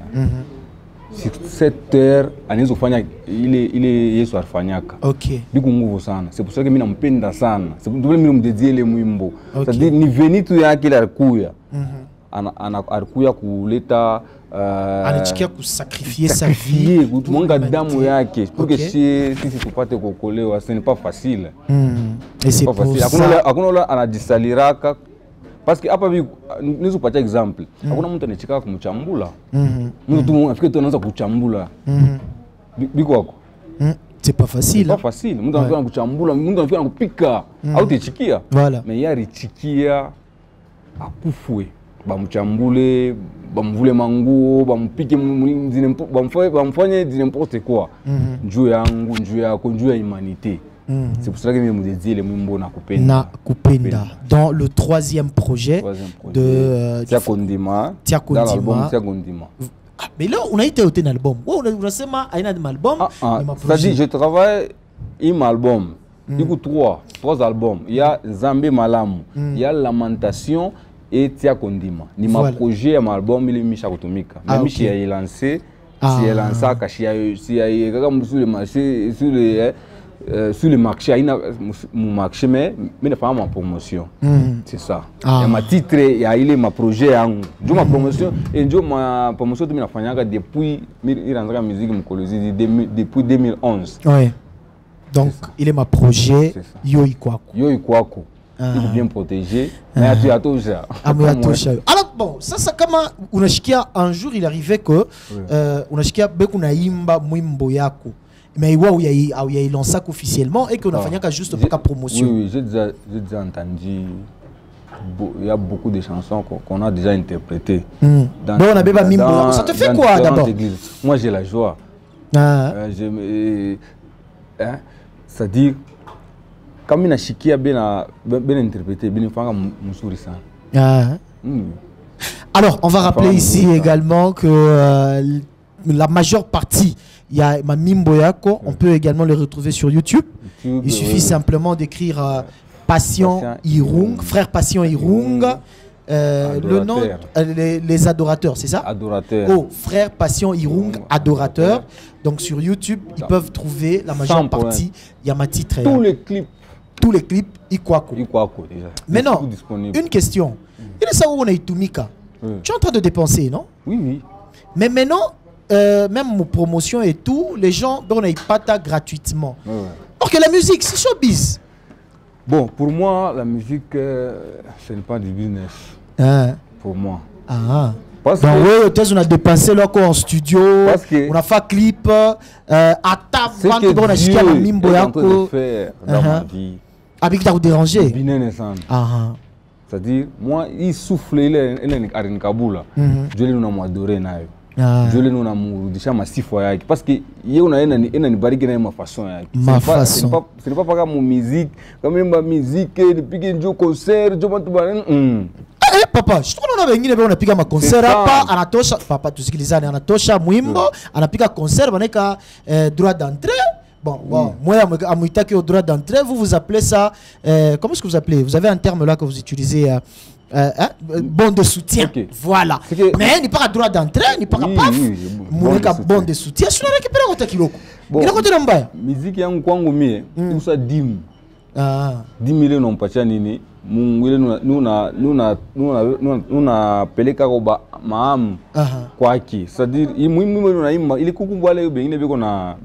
sur cette terre anaweza kufanya ile Yesu alifanyaka. Okay. Biko nguvu sana. C'est pour ça que mimi nampenda sana. C'est pour ça que mimi namdedie ile mwimbo. C'est-à-dire ni veni tu yake ile alikuya. Alikuya kuleta anachikia kusacrifier sa vie, kumwanga damu yake pour que sisi tupate kuokolewa. Ce n'est pas facile. Et c'est pas facile. Hakuna wala anajisaliraka. Parce que hapa nizo patia example. Hakuna mtu anachika kumchambula. Mtu tu afike tu anaanza kuchambula. Biko wako. C'est pas facile. C'est pas facile. Mtu anafika kuchambula, mtu anafika kupika au techikia. Voilà. Mais yari chikia akufwe. Bamchambule, bamvule manguo, bampike bamfanye n'importe quoi. Njoo yangu, njoo yako, njoo ya humanité. C'est pour cela que je me dis le mwimbo Nakupenda. Nakupenda. Dans le troisième projet de Tia Kondima. Dans l'album Tia Kondima. Mais là, on a été au un album. On a seulement un album. C'est-à-dire, je travaille un album. Du coup, trois albums. Il y a Zambe Malamu, il y a Lamentation et Tia Kondima. Ni ma projet, mon album, il est mis à Kotomika. Même si il est lancé, si il est lancé, si il est sur le marché, sur les sur le marché, il y a mon marché, mais il n'y a pas ma promotion. C'est ça. Il y a ma titre, il y a ma projet. Je ma promotion, et je ma promotion depuis la musique depuis 2011. Oui. Donc, il est ma projet Yo Ikwaku. Yo Ikwaku. Il est bien protégé. Mais il y a tout ça. Alors, bon, ça comme Unashikia, un jour, il arrivait que Unashikia, Bekuna Imba Mwimbo Yako. Mais il y a lancé officiellement et qu'on a fait juste pour la promotion. Oui, j'ai déjà entendu. Il y a beaucoup de chansons qu'on a déjà interprétées. Ça te fait quoi d'abord? Moi, j'ai la joie. C'est-à-dire, comme une chiki a bien interprété, bien fait Alors, on va rappeler ici également que la majeure partie, il y a Mamimbo Yako, on peut également le retrouver sur YouTube. Il suffit simplement d'écrire Passion Irung, frère Passion Irung. Le nom, les adorateurs, c'est ça? Adorateurs. Oh, frère Passion Irung, adorateur. Donc sur YouTube, ils peuvent trouver la majeure partie. Il y a ma titre. Tous les clips, Ikwaku. Déjà. Maintenant, une question. Il est ça où on est Tumika. Tu es en train de dépenser, non? Oui. Mais maintenant, même mon promotion et tout, les gens donnent pas ta gratuitement. Or que la musique, c'est showbiz. Bon, pour moi, la musique, ce n'est pas du business. Pour moi. Parce que oui, on a dépensé là en studio, on a fait un clip, à table, on a acheté un mimbo dans ma vie. Avec ta dérangé. C'est-à-dire, moi, il souffle, il est à Kabula. Je l'ai adoré. Je l'ai dit ma 6 fois parce que il y a une barrière dans ma façon. Ce n'est pas par mon musique, comme ma musique depuis que je concert, je m'en papa, je trouve qu'on a piqué ma concert pas anatosha papa tout ce qu'ils disent anatosha muimbo anapika concert baneka droit d'entrée. Bon, moi à muitaki au droit d'entrée, vous appelez ça comment est-ce que vous appelez? Vous avez un terme là que vous utilisez bon de soutien. Voilà. Mais il n'y a pas droit d'entrée, il n'y a pas paf. Bon de soutien, je vais récupérer votre kilo. Il a côté d'Ambaya. Musique yang kwangu mie, tout ça 10 millions n'ont pas chanini. Nous na peleka koba maam kwaki. C'est-à-dire il est kukumbale bengine beko na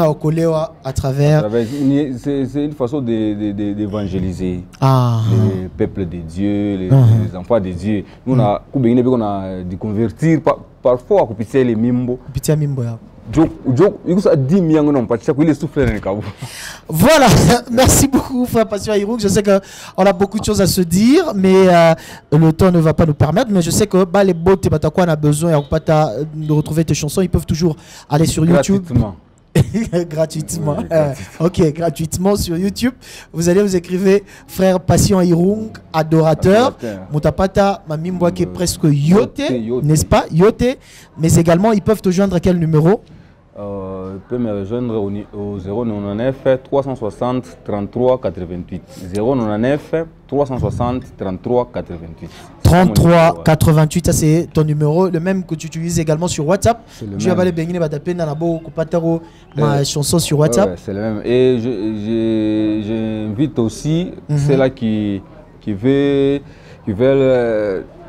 okolewa à travers c'est une façon d'évangéliser les peuples de Dieu, les enfants de Dieu. Nous na kubengine beko na de convertir parfois kupitia les mimbo. Kupitia mimbo ya. Voilà, merci beaucoup frère Passion Irung. Je sais qu'on a beaucoup de choses à se dire, mais le temps ne va pas nous permettre. Mais je sais que les bots, on a besoin de retrouver tes chansons. Ils peuvent toujours aller sur YouTube. Gratuitement. Ok, gratuitement sur YouTube. Vous allez vous écrivez frère Passion Irung, adorateur. Mutapata Mamimboa qui est presque yote, n'est-ce pas? Yote. Mais également, ils peuvent te joindre à quel numéro? Ils peuvent me rejoindre au 099 360 33 88. 099 360 33 88. 33 88, ça c'est ton numéro, le même que tu utilises également sur WhatsApp. Je vais aller baigner ma chanson sur WhatsApp. C'est le même. Et j'invite aussi ceux-là qui veulent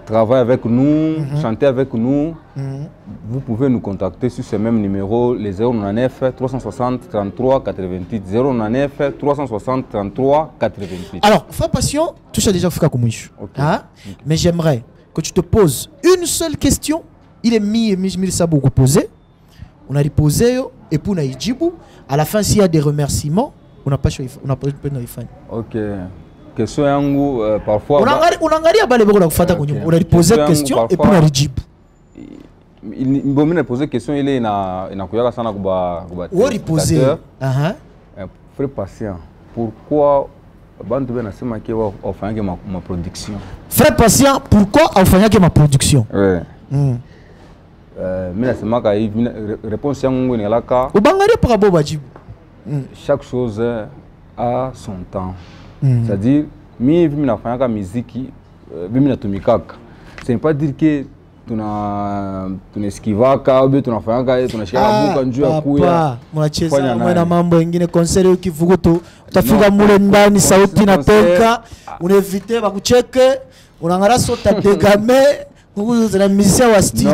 travailler avec nous, chanter avec nous. Vous pouvez nous contacter sur ce même numéro, les 099 360 33 88. 099 360 33 88. Alors, Frère Passion, tu sais déjà faire comme moi. Mais j'aimerais que tu te poses une seule question. Il est mis ça beaucoup posé. On a posé et puis on a dit à la fin s'il y a des remerciements, on n'a pas OK. Question yangu parfois on a posé une question et puis on a dit il m'a posé question il est na kuyaka sana kuba poser frère Patient, pourquoi bantu bena sema ke wa ofanyake ma production? Frère Patient, pourquoi ofanyake ma production? Mina sema ka réponse yangu ni laka ubangari para boba jibu. Chaque chose a son temps. C'est-à-dire, mi nafanyaka muziki, mi natumikaka. Ce n'est pas dire que esquivaka ou tunafanyaka tunashika buka njoo ya kuya mnacheza mwana mambo mengine concert ukivugutu utafika mule ndani sauti natoka unevite bakucheke unangara sota degame la musicien wa studio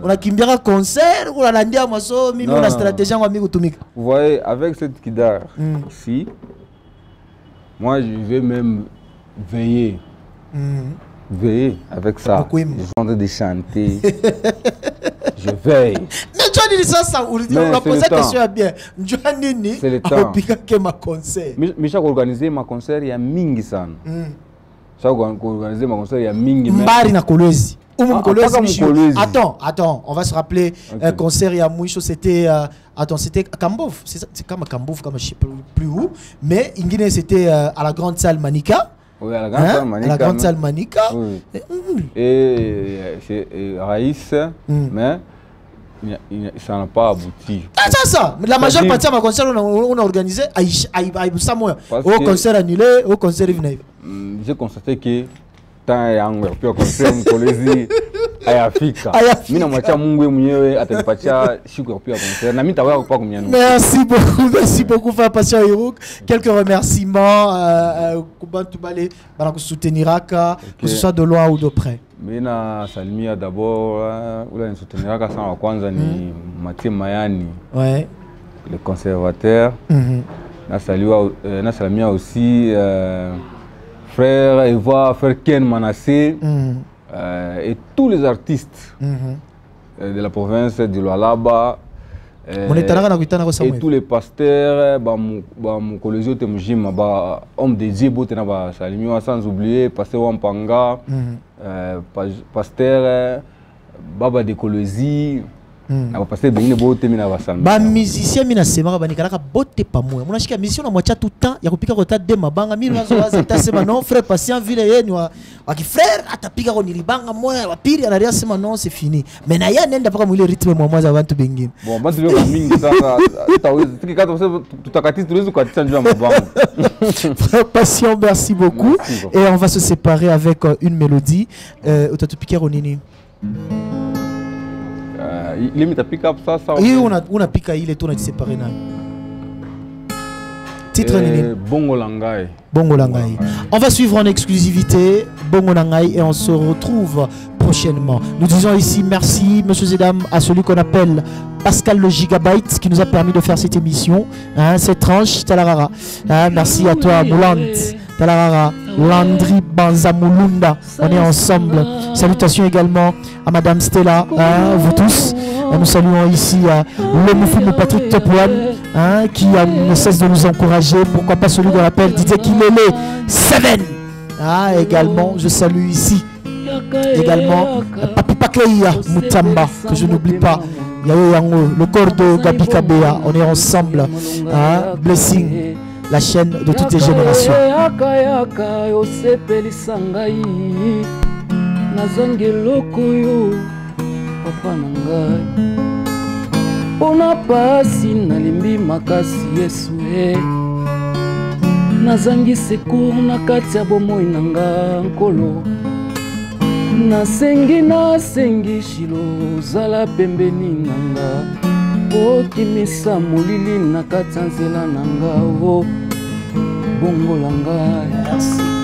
unakimbia concert unalandia maso mimi una stratégie ngwa mimi kutumika. Vous voyez avec cette guitare ici moi je vais même veiller veiller avec ça. Je suis en train de chanter. Je veille. Mais tu as dit ça, on a posé la question bien. C'est le temps. Ma concert. Mais chaque organisé ma concert, il y a mingi sana. Chaque organisé ma concert, il y a mingi. Mbari na Kolwezi. Attends, on va se rappeler un concert il y a Mouicho, c'était c'était Kambov, c'est comme Kambov, comme je sais plus où, mais Ingine c'était à la grande salle Manika. Oui, à la grande salle Manika. À la grande salle Manika. Oui. Et c'est Raïs, mais ça n'a pas abouti. Ah, ça. La majeure partie de ma concert, on a organisé à Samoa. Au concert annulé, au concert venu. J'ai constaté que tant et en puis au concert Mkolezi ayafika. Mina mwacha Mungu mwenyewe atanipatia siku ya kupiga concert na mimi tawa kwa kumnyanyua. Merci beaucoup Frère Patient Hirouk. Quelques remerciements kubantu bale bana kusuteniraka que ce soit de loin ou de près. Mina salimia d'abord ula nisuteniraka sana wa kwanza ni Mathieu Mayani. Ouais. Le conservateur. Na salimia aussi frère Eva, frère Ken Manassé et tous les artistes de la province de Lualaba et tous les pasteurs, Mkolezio Temujima, hommes de Dieu, sans oublier pasteur Wampanga, pasteur Baba de Kolezi. Ba musicien mina sema ba nikalaka bote pamoja. Munashika mission na mwacha tout temps ya kupika kota de mabanga mimi nazo waza sema non frère Patient vile yenu wa ki frère atapika ko nilibanga moya wa pili anaria sema non c'est fini. Mais na ya nenda paka mwile rythme mwa za bantu bengine. Bon bantu leo mingi sasa tutaweza tukikata tutakatiza tuweze kuatisha njoo mabanga. Frère Patient, merci beaucoup. Et on va se séparer avec une mélodie. Utatupika nini? Il met pick up ça. Oui, on a piqué il est tout séparé là. Titre Nini. Bongo Langai. Bongo Langai. On va suivre en exclusivité Bongo Langai et on se retrouve prochainement. Nous disons ici merci, messieurs et dames, à celui qu'on appelle Pascal le Gigabyte qui nous a permis de faire cette émission. Cette tranche, Talarara. Merci à toi, Moulant. Talarara, Landry Banzamulunda, on est ensemble. Salutations également à Madame Stella, vous tous. Nous saluons ici le Moufoumou Patrick Topouane qui ne cesse de nous encourager. Pourquoi pas celui qu'on appelle Didier Kilele 7. Également, je salue ici également Papi Pakeya Moutamba, que je n'oublie pas. Le corps de Gabi Kabea, on est ensemble. Blessing, la chaîne de toutes les générations. Papa nangai pona pasi nalimbi makasi Yesu nazangi secours na kati ya bomoi nanga nkolo nasengi shilo zala pembeni nanga okimisa molili na kati ya nzela nanga bongo langai. Merci.